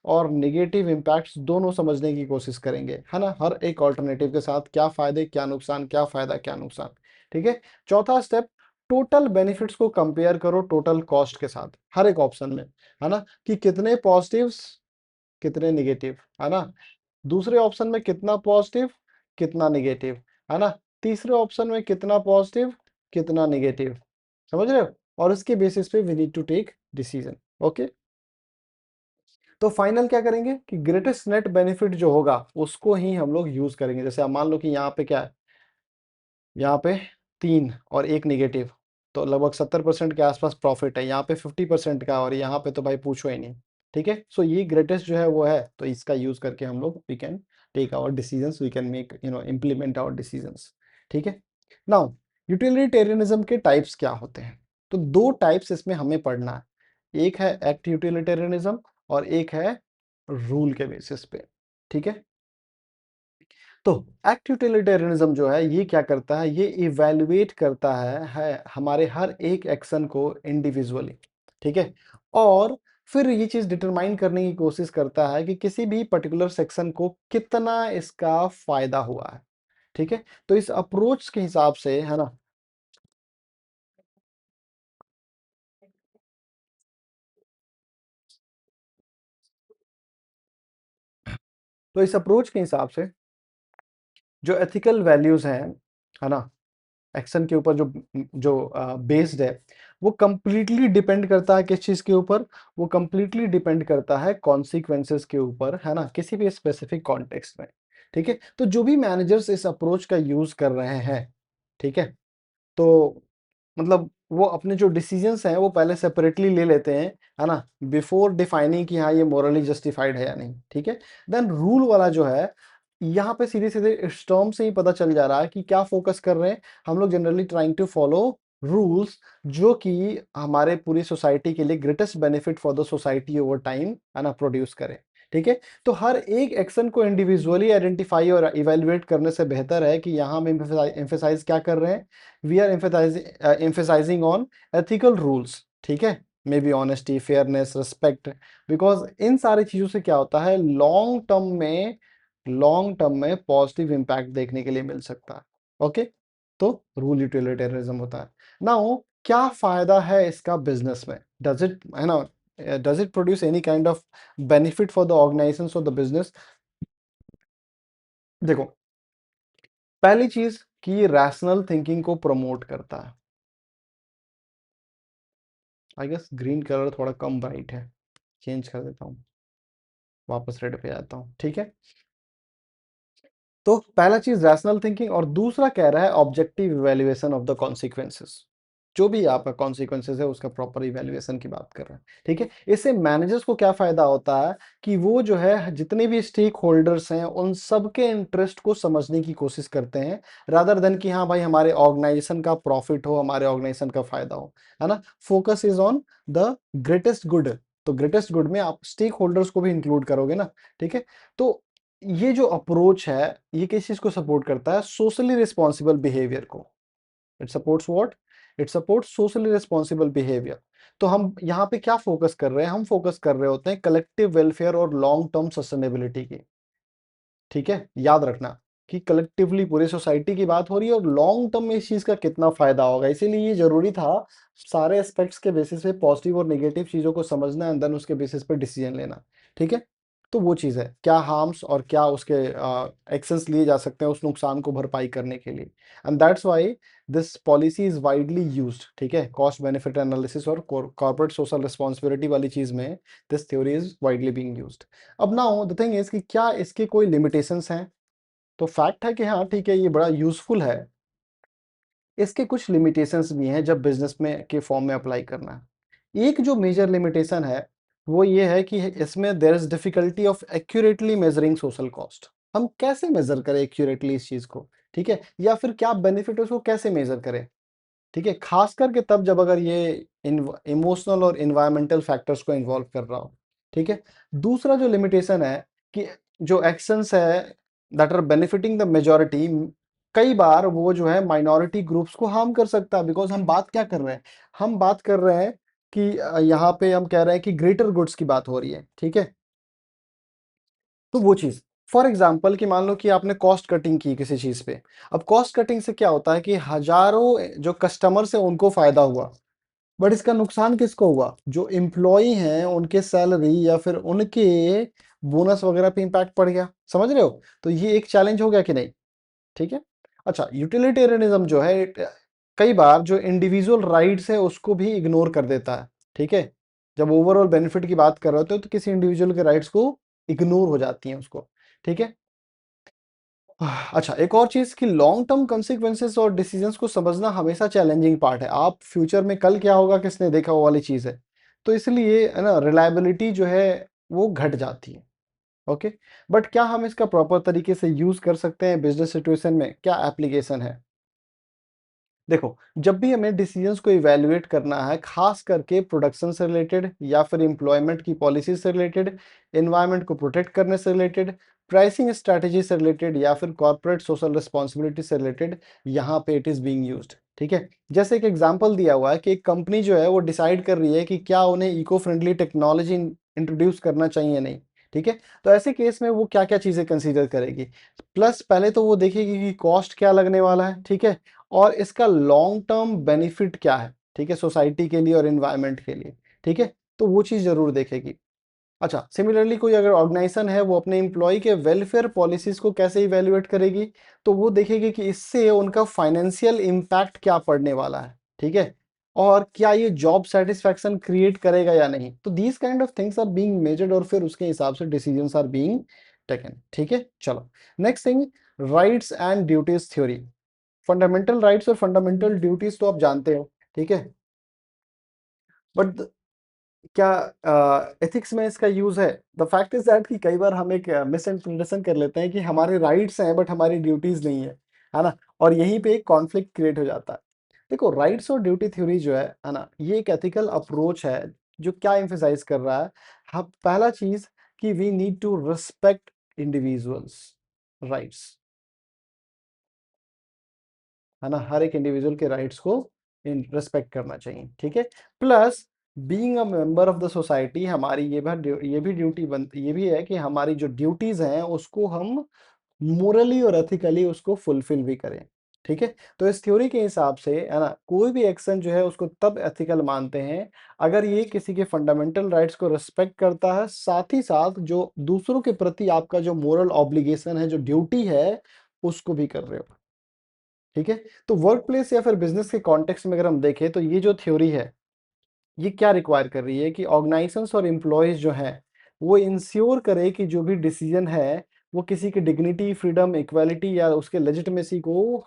और नेगेटिव इम्पैक्ट्स दोनों समझने की कोशिश करेंगे, है ना, हर एक ऑल्टरनेटिव के साथ क्या फायदे क्या नुकसान, क्या फायदा क्या नुकसान, ठीक है। चौथा स्टेप, टोटल बेनिफिट्स को कंपेयर करो टोटल कॉस्ट के साथ हर एक ऑप्शन में, है ना, कि कितने पॉजिटिव्स कितने नेगेटिव, है ना। दूसरे ऑप्शन में कितना पॉजिटिव कितना नेगेटिव, है ना। तीसरे ऑप्शन में कितना पॉजिटिव कितना नेगेटिव, समझ रहे हो। और उसके बेसिस पे we need to take decision, okay. तो फाइनल क्या करेंगे कि ग्रेटेस्ट नेट बेनिफिट जो होगा उसको ही हम लोग यूज करेंगे। जैसे आप मान लो कि यहाँ पे क्या है, यहाँ पे 3 और 1 नेगेटिव, तो लगभग 70% के आसपास प्रॉफिट है, यहाँ पे 50% का, और यहाँ पे तो भाई पूछो ही नहीं, ठीक है। सो ये ग्रेटेस्ट जो है वो है, तो इसका यूज करके हम लोग we can take our decisions, we can make implement our decisions, ठीक है। नाउ यूटिलिटेरियनिज्म के टाइप्स क्या होते हैं, तो दो टाइप्स इसमें हमें पढ़ना है, एक है एक्ट यूटिलिटेरियनिज्म और एक है रूल के बेसिस पे, ठीक है। तो एक्ट यूटिलिटेरियनिज्म जो है ये क्या करता है, ये इवैल्यूएट करता है हमारे हर एक एक्शन को इंडिविजुअली, ठीक है। और फिर ये चीज डिटरमाइन करने की कोशिश करता है कि किसी भी पर्टिकुलर सेक्शन को कितना इसका फायदा हुआ है, ठीक है। तो इस अप्रोच के हिसाब से, है ना, तो इस अप्रोच के हिसाब से जो एथिकल वैल्यूज हैं, है ना, एक्शन के ऊपर जो जो बेस्ड है, वो कंप्लीटली डिपेंड करता है किस चीज के ऊपर, वो कंप्लीटली डिपेंड करता है कॉन्सिक्वेंसेस के ऊपर, है ना, किसी भी स्पेसिफिक कॉन्टेक्स्ट में, ठीक है। तो जो भी मैनेजर्स इस अप्रोच का यूज कर रहे हैं, ठीक है, तो मतलब वो अपने जो डिसीजंस हैं वो पहले सेपरेटली ले लेते हैं, है ना, बिफोर डिफाइनिंग कि हाँ ये मोरली जस्टिफाइड है या नहीं, ठीक है। देन रूल वाला जो है, यहाँ पे सीधे सीधे इस टर्म से ही पता चल जा रहा है कि क्या फोकस कर रहे हैं हम लोग, generally trying to follow rules जो कि हमारे पूरी सोसाइटी के लिए greatest benefit for the society over time, है ना, प्रोड्यूस करें, ठीक है। तो हर एक एक्शन को इंडिविजुअली आइडेंटिफाई और इवेल्युएट करने से बेहतर है कि यहाँ हम एम्फेसाइज क्या कर रहे हैं, we are emphasizing on ethical rules, ठीक है, may be honesty fairness respect, because इन सारी चीजों से क्या होता है, लॉन्ग टर्म में पॉजिटिव इंपैक्ट देखने के लिए मिल सकता है, ओके। तो रूल यूटिलिटेरियनिज्म होता है। नाउ क्या फायदा है इसका बिजनेस में, डज इट, है ना, does it produce any kind of benefit for the organization और द बिजनेस। देखो, पहली चीज कि रैशनल थिंकिंग को प्रमोट करता है। आई गेस ग्रीन कलर थोड़ा कम ब्राइट है, चेंज कर देता हूँ, वापस रेड पे आता हूँ, ठीक है। तो पहला चीज रैशनल थिंकिंग, और दूसरा कह रहा है objective evaluation of the consequences. जो भी आपका कॉन्सिक्वेंसेस है उसका प्रॉपर इवैल्यूएशन की बात कर रहे हैं, ठीक है? इससे मैनेजर्स को क्या फ़ायदा होता है कि वो जो है जितने भी स्टेक होल्डर्स हैं, उन सबके इंटरेस्ट को समझने की कोशिश करते हैं, रादर देन कि हाँ भाई हमारे ऑर्गेनाइजेशन का प्रॉफिट हो, हमारे ऑर्गेनाइजेशन का फ़ायदा हो, है ना? Focus is on the greatest good. तो ग्रेटेस्ट गुड में आप स्टेक होल्डर्स को भी इंक्लूड करोगे ना, ठीक है? तो ये जो अप्रोच है, ये किस चीज़ को सपोर्ट करता है? सोशली रिस्पॉन्सिबल बिहेवियर को। It supports what? It supports socially responsible behaviour. तो हम यहाँ पे क्या फोकस कर रहे हैं? हम फोकस कर रहे होते हैं कलेक्टिव वेलफेयर और लॉन्ग टर्म सस्टेनेबिलिटी की। ठीक है, याद रखना कि कलेक्टिवली पूरी सोसाइटी की बात हो रही है और लॉन्ग टर्म में इस चीज का कितना फायदा होगा, इसीलिए ये जरूरी था सारे एस्पेक्ट्स के बेसिस पे पॉजिटिव और नेगेटिव चीजों को समझना एंड देन उसके बेसिस पे डिसीजन लेना। ठीक है, तो वो चीज है क्या हार्म्स और क्या उसके एक्शंस लिए जा सकते हैं उस नुकसान को भरपाई करने के लिए। And that's why this policy is widely used. ठीक है, कॉस्ट बेनिफिट एनालिसिस और कॉर्पोरेट सोशल रिस्पॉन्सिबिलिटी वाली चीज में this theory is widely being used. अब नाउ द थिंग इज कि क्या इसके कोई लिमिटेशंस हैं? तो फैक्ट है कि हाँ ठीक है, ये बड़ा यूजफुल है। इसके कुछ लिमिटेशंस भी हैं जब बिजनेस में के फॉर्म में अप्लाई करना है। एक जो मेजर लिमिटेशन है वो ये है कि इसमें there is difficulty of accurately measuring social cost. हम कैसे मेजर करें एक्यूरेटली इस चीज को? ठीक है, या फिर क्या बेनिफिट है उसको कैसे मेजर करें? ठीक है, खास करके तब जब अगर ये इमोशनल और इन्वायरमेंटल फैक्टर्स को इन्वॉल्व कर रहा हो। ठीक है, दूसरा जो लिमिटेशन है कि जो एक्शंस है that are benefiting the majority, कई बार वो जो है माइनॉरिटी ग्रुप्स को हार्म कर सकता है। बिकॉज हम बात क्या कर रहे हैं? हम बात कर रहे हैं कि यहाँ पे हम कह रहे हैं कि ग्रेटर गुड्स की बात हो रही है। ठीक है, तो वो चीज फॉर एग्जाम्पल कि मान लो कि आपने कॉस्ट कटिंग की किसी चीज पे। अब कॉस्ट कटिंग से क्या होता है कि हजारों जो कस्टमर्स है उनको फायदा हुआ, बट इसका नुकसान किसको हुआ? जो एम्प्लॉई हैं उनके सैलरी या फिर उनके बोनस वगैरह पे इंपैक्ट पड़ गया। समझ रहे हो? तो ये एक चैलेंज हो गया कि नहीं? ठीक है, अच्छा, यूटिलिटेरियनिज्म जो है कई बार जो इंडिविजुअल राइट्स है उसको भी इग्नोर कर देता है। ठीक है, जब ओवरऑल बेनिफिट की बात कर रहे होते हो तो किसी इंडिविजुअल के राइट्स को इग्नोर हो जाती हैं उसको। ठीक है, अच्छा, एक और चीज कि लॉन्ग टर्म कॉन्सिक्वेंसेस और डिसीजंस को समझना हमेशा चैलेंजिंग पार्ट है। आप फ्यूचर में कल क्या होगा किसने देखा, वो वाली चीज है। तो इसलिए है ना, रिलायबिलिटी जो है वो घट जाती है। ओके, बट क्या हम इसका प्रॉपर तरीके से यूज कर सकते हैं बिजनेस सिचुएशन में? क्या एप्लीकेशन है? देखो, जब भी हमें डिसीजंस को इवैल्यूएट करना है, खास करके प्रोडक्शन से रिलेटेड या फिर एम्प्लॉयमेंट की पॉलिसी से रिलेटेड, एनवायरनमेंट को प्रोटेक्ट करने से रिलेटेड, प्राइसिंग स्ट्रैटेजी से रिलेटेड या फिर कॉर्पोरेट सोशल रिस्पॉन्सिबिलिटी से रिलेटेड, यहाँ पे इट इज बीइंग यूज्ड। ठीक है, जैसे एक एग्जांपल दिया हुआ है कि एक कंपनी जो है वो डिसाइड कर रही है कि क्या उन्हें इको फ्रेंडली टेक्नोलॉजी इंट्रोड्यूस करना चाहिए या नहीं। ठीक है, तो ऐसे केस में वो क्या क्या चीजें कंसीडर करेगी? प्लस पहले तो वो देखेगी कि कॉस्ट क्या लगने वाला है। ठीक है, और इसका लॉन्ग टर्म बेनिफिट क्या है। ठीक है, सोसाइटी के लिए और एनवायरनमेंट के लिए। ठीक है, तो वो चीज जरूर देखेगी। अच्छा, सिमिलरली कोई अगर ऑर्गेनाइजेशन है वो अपने एम्प्लॉय के वेलफेयर पॉलिसीज को कैसे इवेल्युएट करेगी? तो वो देखेगी कि इससे उनका फाइनेंशियल इम्पैक्ट क्या पड़ने वाला है। ठीक है, और क्या ये जॉब सेटिस्फैक्शन क्रिएट करेगा या नहीं। तो these kind of things are being measured और फिर उसके हिसाब से डिसीजंस आर बीइंग टेकन। ठीक है, चलो, next thing, rights and duties theory. Fundamental rights और फंडामेंटल ड्यूटीज तो आप जानते हो। ठीक है, बट क्या एथिक्स में इसका यूज है? द फैक्ट इज दैट कि कई बार हम एक मिसइंटरप्रिटेशन कर लेते हैं कि हमारे राइट्स हैं बट हमारी ड्यूटीज नहीं है ना? और यहीं पे एक कॉन्फ्लिक्ट क्रिएट हो जाता है। देखो, राइट्स और ड्यूटी थ्योरी जो है ना, ये एक एथिकल अप्रोच है जो क्या एम्फेसाइज कर रहा है। हम पहला चीज कि we need to respect individuals rights, है ना? हर एक इंडिविजुअल के राइट्स को रिस्पेक्ट करना चाहिए। ठीक है, plus being a member of the society, हमारी ये भी ड्यूटी बनती, ये भी है कि हमारी जो ड्यूटीज हैं उसको हम मोरली और एथिकली उसको फुलफिल भी करें। ठीक है, तो इस थ्योरी के हिसाब से है ना, कोई भी एक्शन जो है उसको तब एथिकल मानते हैं अगर ये किसी के फंडामेंटल राइट्स को रिस्पेक्ट करता है, साथ ही साथ जो दूसरों के प्रति आपका जो मोरल ऑब्लिगेशन है, जो ड्यूटी है, उसको भी कर रहे हो। ठीक है, तो वर्क प्लेस या फिर बिजनेस के कॉन्टेक्स्ट में अगर हम देखें तो ये जो थ्योरी है ये क्या रिक्वायर कर रही है कि ऑर्गेनाइजेशंस और एम्प्लॉयज जो हैं वो इंश्योर करे कि जो भी डिसीजन है वो किसी की डिग्निटी, फ्रीडम, इक्वालिटी या उसके लेजिटिमेसी को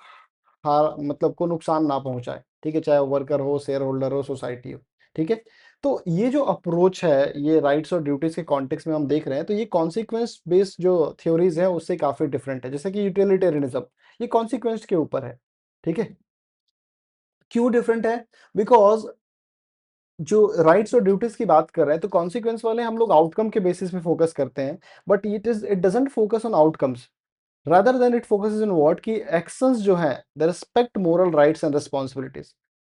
मतलब को नुकसान ना पहुंचाए, ठीक है, चाहे वर्कर हो, शेयर होल्डर हो, सोसाइटी हो, ठीक है। तो ये जो अप्रोच है, ये राइट्स और ड्यूटीज के कॉन्टेक्स्ट में हम देख रहे हैं, तो ये कॉन्सिक्वेंस बेस्ड जो थ्योरीज है उससे काफी डिफरेंट है। जैसे कि यूटिलिटेरियनिज्म, ये कॉन्सिक्वेंस के ऊपर है, ठीक है। क्यों डिफरेंट है? बिकॉज जो राइट्स और ड्यूटीज की बात कर रहे हैं, तो कॉन्सिक्वेंस वाले हम लोग आउटकम के बेसिस पे फोकस करते हैं, but it doesn't focus on outcomes, rather than it focuses on what कि actions जो है they respect moral rights and responsibilities,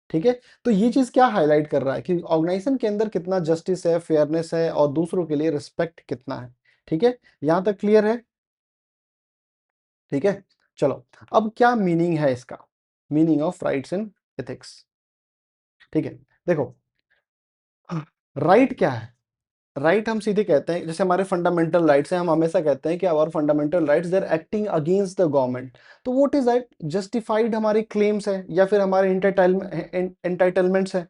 ठीक है। तो ये चीज क्या हाईलाइट कर रहा है कि ऑर्गेनाइजेशन के अंदर कितना जस्टिस है, फेयरनेस है और दूसरों के लिए रिस्पेक्ट कितना है, ठीक है। यहां तक क्लियर है? ठीक है। चलो, अब क्या मीनिंग है इसका, meaning of rights in ethics, ठीक है। देखो, राइट क्या है? राइट हम सीधे कहते हैं, जैसे हमारे फंडामेंटल राइट्स हैं, हम हमेशा कहते हैं कि our fundamental rights they are acting against the government. तो व्हाट इज दैट? जस्टिफाइड हमारे क्लेम्स है या फिर हमारे एंटाइटलमेंट्स है,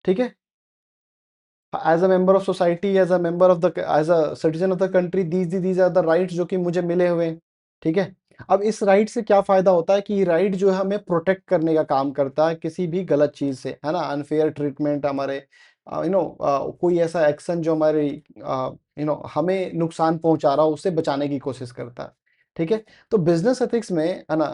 ठीक है। As a member of society, as a member of the, as a citizen of the country, these are the rights जो कि मुझे मिले हुए हैं, ठीक है। अब इस राइट से क्या फायदा होता है कि राइट जो है हमें प्रोटेक्ट करने का काम करता है किसी भी गलत चीज से, है ना, अनफेयर ट्रीटमेंट, हमारे कोई ऐसा एक्शन जो हमारी हमें नुकसान पहुंचा रहा हो उससे बचाने की कोशिश करता है, ठीक है। तो बिजनेस एथिक्स में, है ना,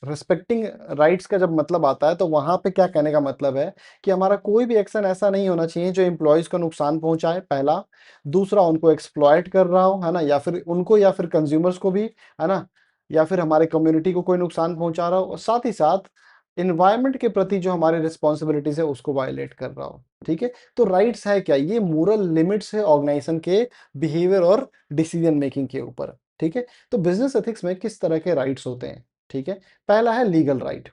रिस्पेक्टिंग राइट्स का जब मतलब आता है, तो वहां पे क्या कहने का मतलब है कि हमारा कोई भी एक्शन ऐसा नहीं होना चाहिए जो एम्प्लॉयज को नुकसान पहुंचाए, पहला। दूसरा, उनको एक्सप्लॉइट कर रहा हो, है ना, या फिर उनको या फिर कंज्यूमर्स को भी, है ना, या फिर हमारे कम्युनिटी को कोई नुकसान पहुंचा रहा हो, और साथ ही साथ इन्वायरमेंट के प्रति जो हमारी रिस्पॉन्सिबिलिटीज है उसको वायलेट कर रहा हो, ठीक है। तो राइट्स है क्या? ये मोरल लिमिट्स है ऑर्गेनाइजेशन के बिहेवियर और डिसीजन मेकिंग के ऊपर, ठीक है। तो बिजनेस एथिक्स में किस तरह के राइट्स होते हैं, ठीक है। पहला है लीगल राइट।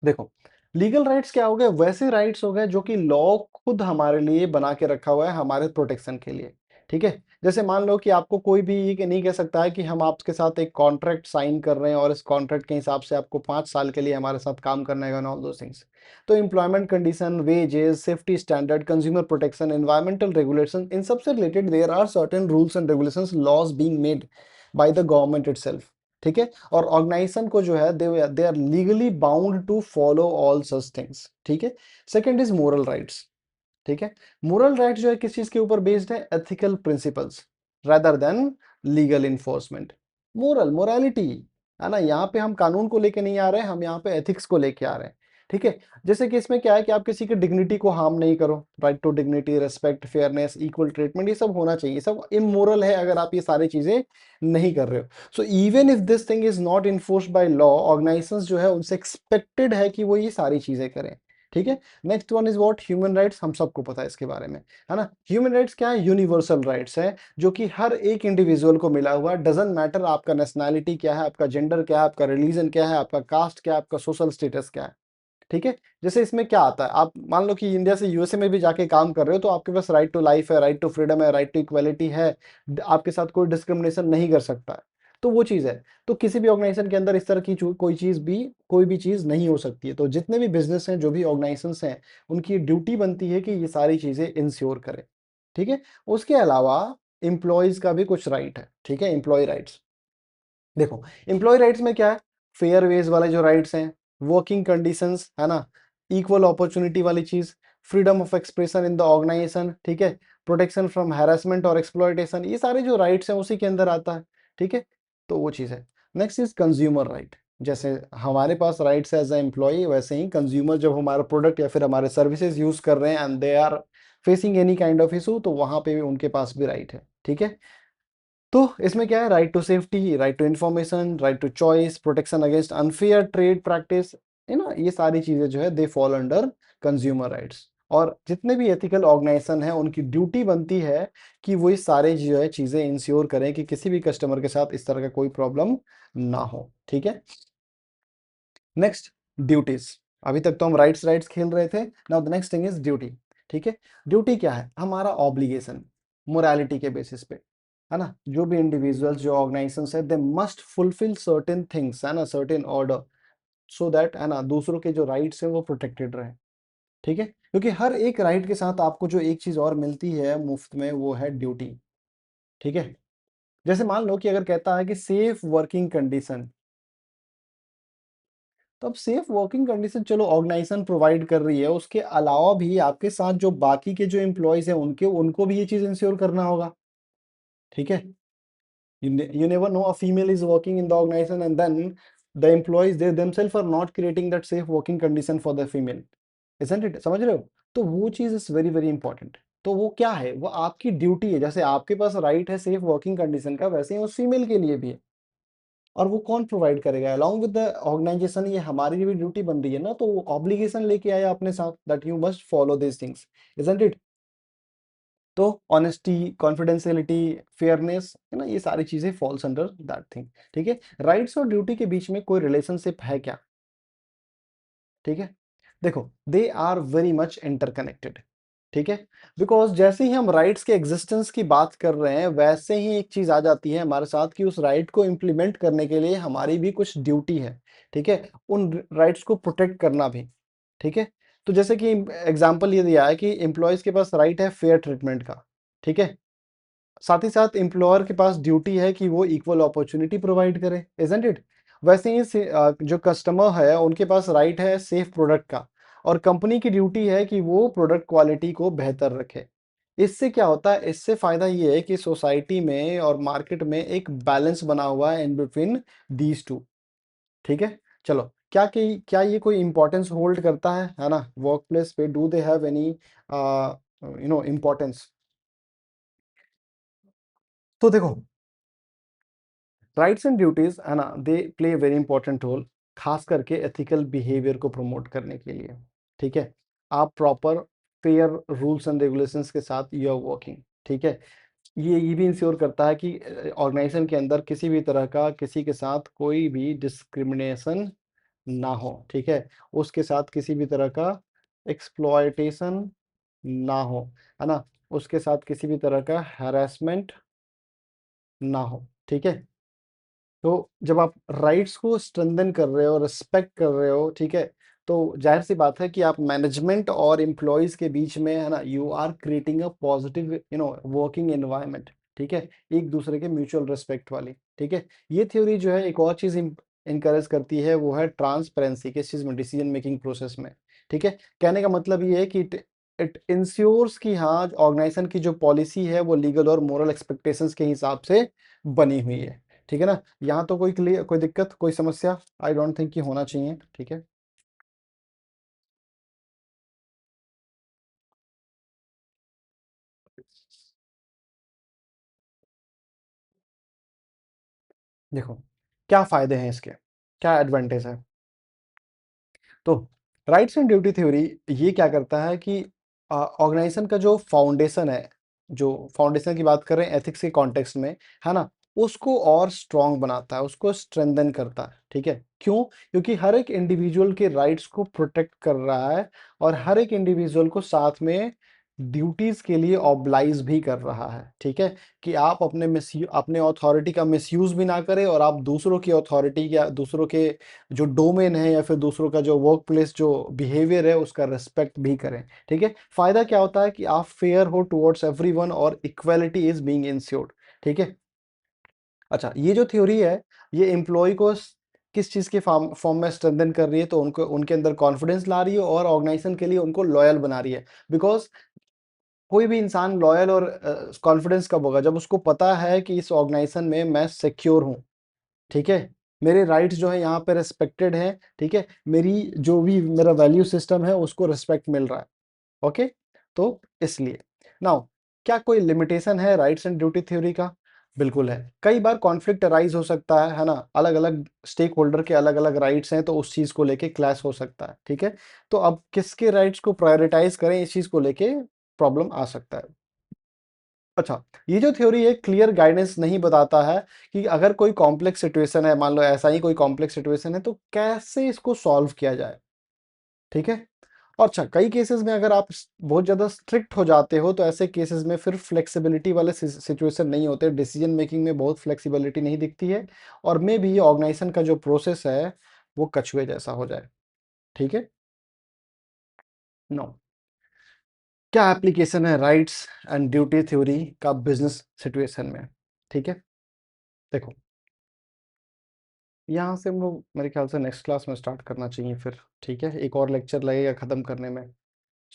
देखो, लीगल राइट्स क्या हो गए? वैसे राइट्स हो गए जो कि लॉ खुद हमारे लिए बना के रखा हुआ है हमारे प्रोटेक्शन के लिए, ठीक है। जैसे मान लो कि आपको कोई भी ये नहीं कह सकता है कि हम आपके साथ एक कॉन्ट्रैक्ट साइन कर रहे हैं और इस कॉन्ट्रैक्ट के हिसाब से आपको 5 साल के लिए हमारे साथ काम करना है, ऑल दो थिंग्स। तो employment condition, wages, safety standard, consumer protection, environmental regulation, इन सबसे related there are certain rules and regulations, laws being made by the government itself, ठीक है। और ऑर्गेनाइजेशन को जो है they are legally bound to follow all such things, ठीक है। सेकंड इज मोरल राइट्स, ठीक है। मोरल राइट जो है किस चीज के ऊपर बेस्ड है? Ethical principles rather than legal enforcement. Morality, है ना, यहाँ पे हम कानून को लेके नहीं आ रहे हैं, हम यहाँ पे एथिक्स को लेके आ रहे हैं, ठीक है। जैसे कि इसमें क्या है कि आप किसी की डिग्निटी को हार्म नहीं करो, right to dignity, respect, fairness, equal treatment, ये सब होना चाहिए, सब इमोरल है अगर आप ये सारी चीजें नहीं कर रहे हो। So even if this thing is not enforced by law, organisations जो है उनसे एक्सपेक्टेड है कि वो ये सारी चीजें करें, ठीक है। Next one is what? Human rights. हम सबको पता है इसके बारे में, है ना। ह्यूमन राइट्स क्या है? यूनिवर्सल राइट्स है जो कि हर एक इंडिविजुअल को मिला हुआ, डजंट मैटर आपका नेशनैलिटी क्या है, आपका जेंडर क्या है, आपका रिलीजन क्या है, आपका कास्ट क्या है, आपका सोशल स्टेटस क्या है, ठीक है। जैसे इसमें क्या आता है, आप मान लो कि इंडिया से यूएसए में भी जाके काम कर रहे हो, तो आपके पास राइट टू लाइफ है, राइट टू फ्रीडम है, राइट टू इक्वालिटी है, आपके साथ कोई डिस्क्रिमिनेशन नहीं कर सकता है। तो वो चीज है। तो किसी भी ऑर्गेनाइजेशन के अंदर इस तरह की कोई भी चीज नहीं हो सकती है। तो जितने भी बिजनेस हैं, जो भी ऑर्गेनाइजेशंस हैं, उनकी ड्यूटी बनती है कि ये सारी चीजें इंश्योर करें, ठीक है। उसके अलावा एम्प्लॉयज का भी कुछ राइट है, ठीक है, एम्प्लॉय राइट्स। देखो, एम्प्लॉय राइट्स में क्या है? फेयर वेज वाले जो राइट्स हैं, वर्किंग कंडीशंस, है ना, इक्वल अपॉर्चुनिटी वाली चीज, freedom of expression in the organisation, ठीक है, प्रोटेक्शन फ्रॉम हैरेसमेंट और एक्सप्लॉयटेशन, ये सारे जो राइट्स हैं उसी के अंदर आता है, ठीक है। तो वो चीज है। Next is consumer right. जैसे हमारे पास राइट्स एज ए एम्प्लॉय, वैसे ही कंज्यूमर जब हमारा प्रोडक्ट या फिर हमारे सर्विसेज यूज कर रहे हैं and they are facing any kind of issue, तो वहां पे भी उनके पास भी राइट है, ठीक है। तो इसमें क्या है? Right to safety, right to information, right to choice, protection against unfair trade practice, है ना, ये सारी चीजें जो है they fall under consumer rights. और जितने भी एथिकल ऑर्गेनाइजेशन है उनकी ड्यूटी बनती है कि वो ये सारे जो है चीजें इंश्योर करें कि किसी भी कस्टमर के साथ इस तरह का कोई प्रॉब्लम ना हो, ठीक है। Next, duties. अभी तक तो हम राइट्स राइट्स खेल रहे थे, now the next thing is duty, ठीक है। ड्यूटी क्या है? हमारा ऑब्लिगेशन, मोरालिटी के बेसिस पे, है ना। जो भी इंडिविजुअल्स, जो ऑर्गेनाइजेशंस है, they must fulfil certain things, है ना, सर्टेन ऑर्डर, सो दैट, है ना, दूसरों के जो राइट्स है वो प्रोटेक्टेड रहे, ठीक है। क्योंकि हर एक राइट के साथ आपको जो एक चीज और मिलती है मुफ्त में, वो है ड्यूटी, ठीक है। जैसे मान लो कि अगर कहता है कि सेफ वर्किंग कंडीशन, तो अब सेफ वर्किंग कंडीशन चलो ऑर्गेनाइजेशन प्रोवाइड कर रही है, उसके अलावा भी आपके साथ जो बाकी के जो एम्प्लॉयज हैं उनके उनको भी ये चीज़ इंश्योर करना होगा, ठीक है? You never know, a female is working in the organization and then the employees they themselves are not creating that safe working condition for the female, isn't it? समझ रहे हो? तो वो चीज़ इज़ वेरी वेरी इंपॉर्टेंट। तो वो क्या है? वो आपकी ड्यूटी है, जैसे आपके पास राइट है सेफ वर्किंग कंडीशन का, वैसे ही उस फीमेल के लिए भी है। और वो कौन प्रोवाइड करेगा? अलोंग विद द ऑर्गेनाइजेशन, ये हमारी भी ड्यूटी बन रही है ना, तो वो ऑब्लिगेशन लेके आया अपने साथ that you must follow this things, isn't it? तो ऑनेस्टी, कॉन्फिडेंशियलिटी, फेयरनेस, है ना, ये सारी चीजें फॉल्स अंडर दैट थिंग, ठीक है? राइट्स और ड्यूटी के बीच में कोई रिलेशनशिप है क्या? ठीक है, देखो, they are very much interconnected, ठीक है? बिकॉज जैसे ही हम राइट्स के एग्जिस्टेंस की बात कर रहे हैं, वैसे ही एक चीज आ जाती है हमारे साथ कि उस राइट को इम्प्लीमेंट करने के लिए हमारी भी कुछ ड्यूटी है, ठीक है? उन राइट्स को प्रोटेक्ट करना भी, ठीक है? तो जैसे कि एग्जाम्पल ये दिया है कि एम्प्लॉयज के पास राइट है फेयर ट्रीटमेंट का, ठीक है? साथ ही साथ एम्प्लॉयर के पास ड्यूटी है कि वो इक्वल अपॉर्चुनिटी प्रोवाइड करे, इजंट इट? वैसे ही जो कस्टमर है उनके पास राइट है सेफ प्रोडक्ट का, और कंपनी की ड्यूटी है कि वो प्रोडक्ट क्वालिटी को बेहतर रखे। इससे क्या होता है? इससे फायदा ये है कि सोसाइटी में और मार्केट में एक बैलेंस बना हुआ है इन बिटवीन दीज टू, ठीक है? चलो, क्या ये कोई इंपॉर्टेंस होल्ड करता है ना? वर्क प्लेस पे do they have any importance? तो देखो, राइट्स एंड ड्यूटीज है ना, they play very important role, खास करके एथिकल बिहेवियर को प्रमोट करने के लिए, ठीक है? आप proper fair rules and regulations के साथ यू आर वर्किंग, ठीक है? ये भी इंश्योर करता है कि ऑर्गेनाइजेशन के अंदर किसी भी तरह का किसी के साथ कोई भी डिस्क्रिमिनेशन ना हो, ठीक है? उसके साथ किसी भी तरह का एक्सप्लॉयटेशन ना हो, है ना? उसके साथ किसी भी तरह का हैरेसमेंट ना हो, ठीक है? तो जब आप राइट्स को स्ट्रेंथन कर रहे हो, रिस्पेक्ट कर रहे हो, ठीक है? तो ज़ाहिर-सी बात है कि आप मैनेजमेंट और एम्प्लॉइज़ के बीच में, है ना, you are creating a positive working environment, ठीक है? एक-दूसरे के म्यूचुअल रिस्पेक्ट वाली, ठीक है? ये थ्योरी जो है एक और चीज़ एनकरेज करती है, वो है ट्रांसपेरेंसी, किस चीज़ में? डिसीजन मेकिंग प्रोसेस में, ठीक है? कहने का मतलब ये है कि इट इट इंश्योर्स कि हाँ, ऑर्गेनाइजेशन की जो पॉलिसी है वो लीगल और मोरल एक्सपेक्टेशंस के हिसाब से बनी हुई है, ठीक है ना? यहाँ तो कोई दिक्कत, कोई समस्या आई डोंट थिंक कि होना चाहिए, ठीक है? देखो, क्या फ़ायदे हैं इसके? क्या एडवांटेज है? तो राइट्स एंड ड्यूटी थ्योरी ये क्या करता है कि ऑर्गेनाइजेशन का जो फाउंडेशन है, जो फाउंडेशन की बात कर रहे हैं एथिक्स के कॉन्टेक्स्ट में, है ना? उसको और स्ट्रॉन्ग बनाता है, उसको स्ट्रेंथन करता है, ठीक है? क्यों? क्योंकि हर एक इंडिविजुअल के राइट्स को प्रोटेक्ट कर रहा है, और हर एक इंडिविजुअल को साथ में ड्यूटीज के लिए ऑब्लाइज भी कर रहा है, ठीक है? कि आप अपने अथॉरिटी का मिसयूज भी ना करें, और आप दूसरों की अथॉरिटी या दूसरों के जो डोमेन है या फिर दूसरों का जो वर्क प्लेस जो बिहेवियर है उसका रिस्पेक्ट भी करें, ठीक है? फायदा क्या होता है कि आप फेयर हो टुवर्ड्स एवरीवन और इक्वालिटी इज बीइंग इंश्योर्ड, ठीक है? अच्छा, ये जो थ्योरी है, ये एम्प्लॉय को किस चीज़ के फॉर्म फॉर्म में स्ट्रेंथन कर रही है? तो उनको उनके अंदर कॉन्फिडेंस ला रही है और ऑर्गेनाइजेशन के लिए उनको लॉयल बना रही है। बिकॉज़ कोई भी इंसान लॉयल और कॉन्फिडेंस कब होगा? जब उसको पता है कि इस ऑर्गेनाइजेशन में मैं सिक्योर हूँ। ठीक है? मेरे राइट्स जो है यहाँ पे रिस्पेक्टेड हैं, ठीक है? मेरी जो भी मेरा वैल्यू सिस्टम है उसको रिस्पेक्ट मिल रहा है, ओके? तो इसलिए। नाउ, क्या कोई लिमिटेशन है राइट्स एंड ड्यूटी थ्योरी का? बिल्कुल है। कई बार कॉन्फ्लिक्ट अराइज़ हो सकता है ना? अलग-अलग स्टेक होल्डर के अलग-अलग राइट्स हैं, तो उस चीज़ को लेके क्लैश हो सकता है, ठीक है? तो अब किसके राइट्स को प्रायोरिटाइज़ करें, इस चीज़ को लेके प्रॉब्लम आ सकता है। अच्छा, ये जो थ्योरी है क्लियर गाइडेंस नहीं बताता है कि अगर कोई कॉम्प्लेक्स सिचुएशन है, मान लो ऐसा ही कोई कॉम्प्लेक्स सिचुएशन है, तो कैसे इसको सॉल्व किया जाए, ठीक है? और अच्छा, कई केसेस में अगर आप बहुत ज़्यादा स्ट्रिक्ट हो जाते हो, तो ऐसे केसेस में फिर फ्लेक्सिबिलिटी वाले सिचुएशन नहीं होते, डिसीजन मेकिंग में बहुत फ्लेक्सिबिलिटी नहीं दिखती है, और मे बी ऑर्गेनाइजेशन का जो प्रोसेस है, वो कछुए जैसा हो जाए, ठीक है? नो। क्या एप्लीकेशन है राइट्स एंड ड्यूटी थ्योरी का बिजनेस सिचुएशन में, ठीक है? देखो, यहाँ से हम लोग मेरे ख्याल से नेक्स्ट क्लास में स्टार्ट करना चाहिए फिर, ठीक है, एक और लेक्चर लगेगा ख़त्म करने में।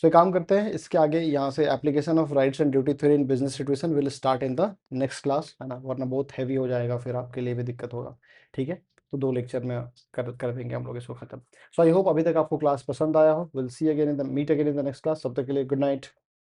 सो एक काम करते हैं, इसके आगे यहाँ से application of rights and duty theory in business situation will start in the next class, है ना, वरना बहुत हैवी हो जाएगा, फिर आपके लिए भी दिक्कत होगा, ठीक है। तो 2 लेक्चर में कर देंगे हम लोग इसको ख़त्म। सो आई होप अभी तक आपको क्लास पसंद आया हो। Will see again in the meet again in the next class. तब तक के लिए गुड नाइट।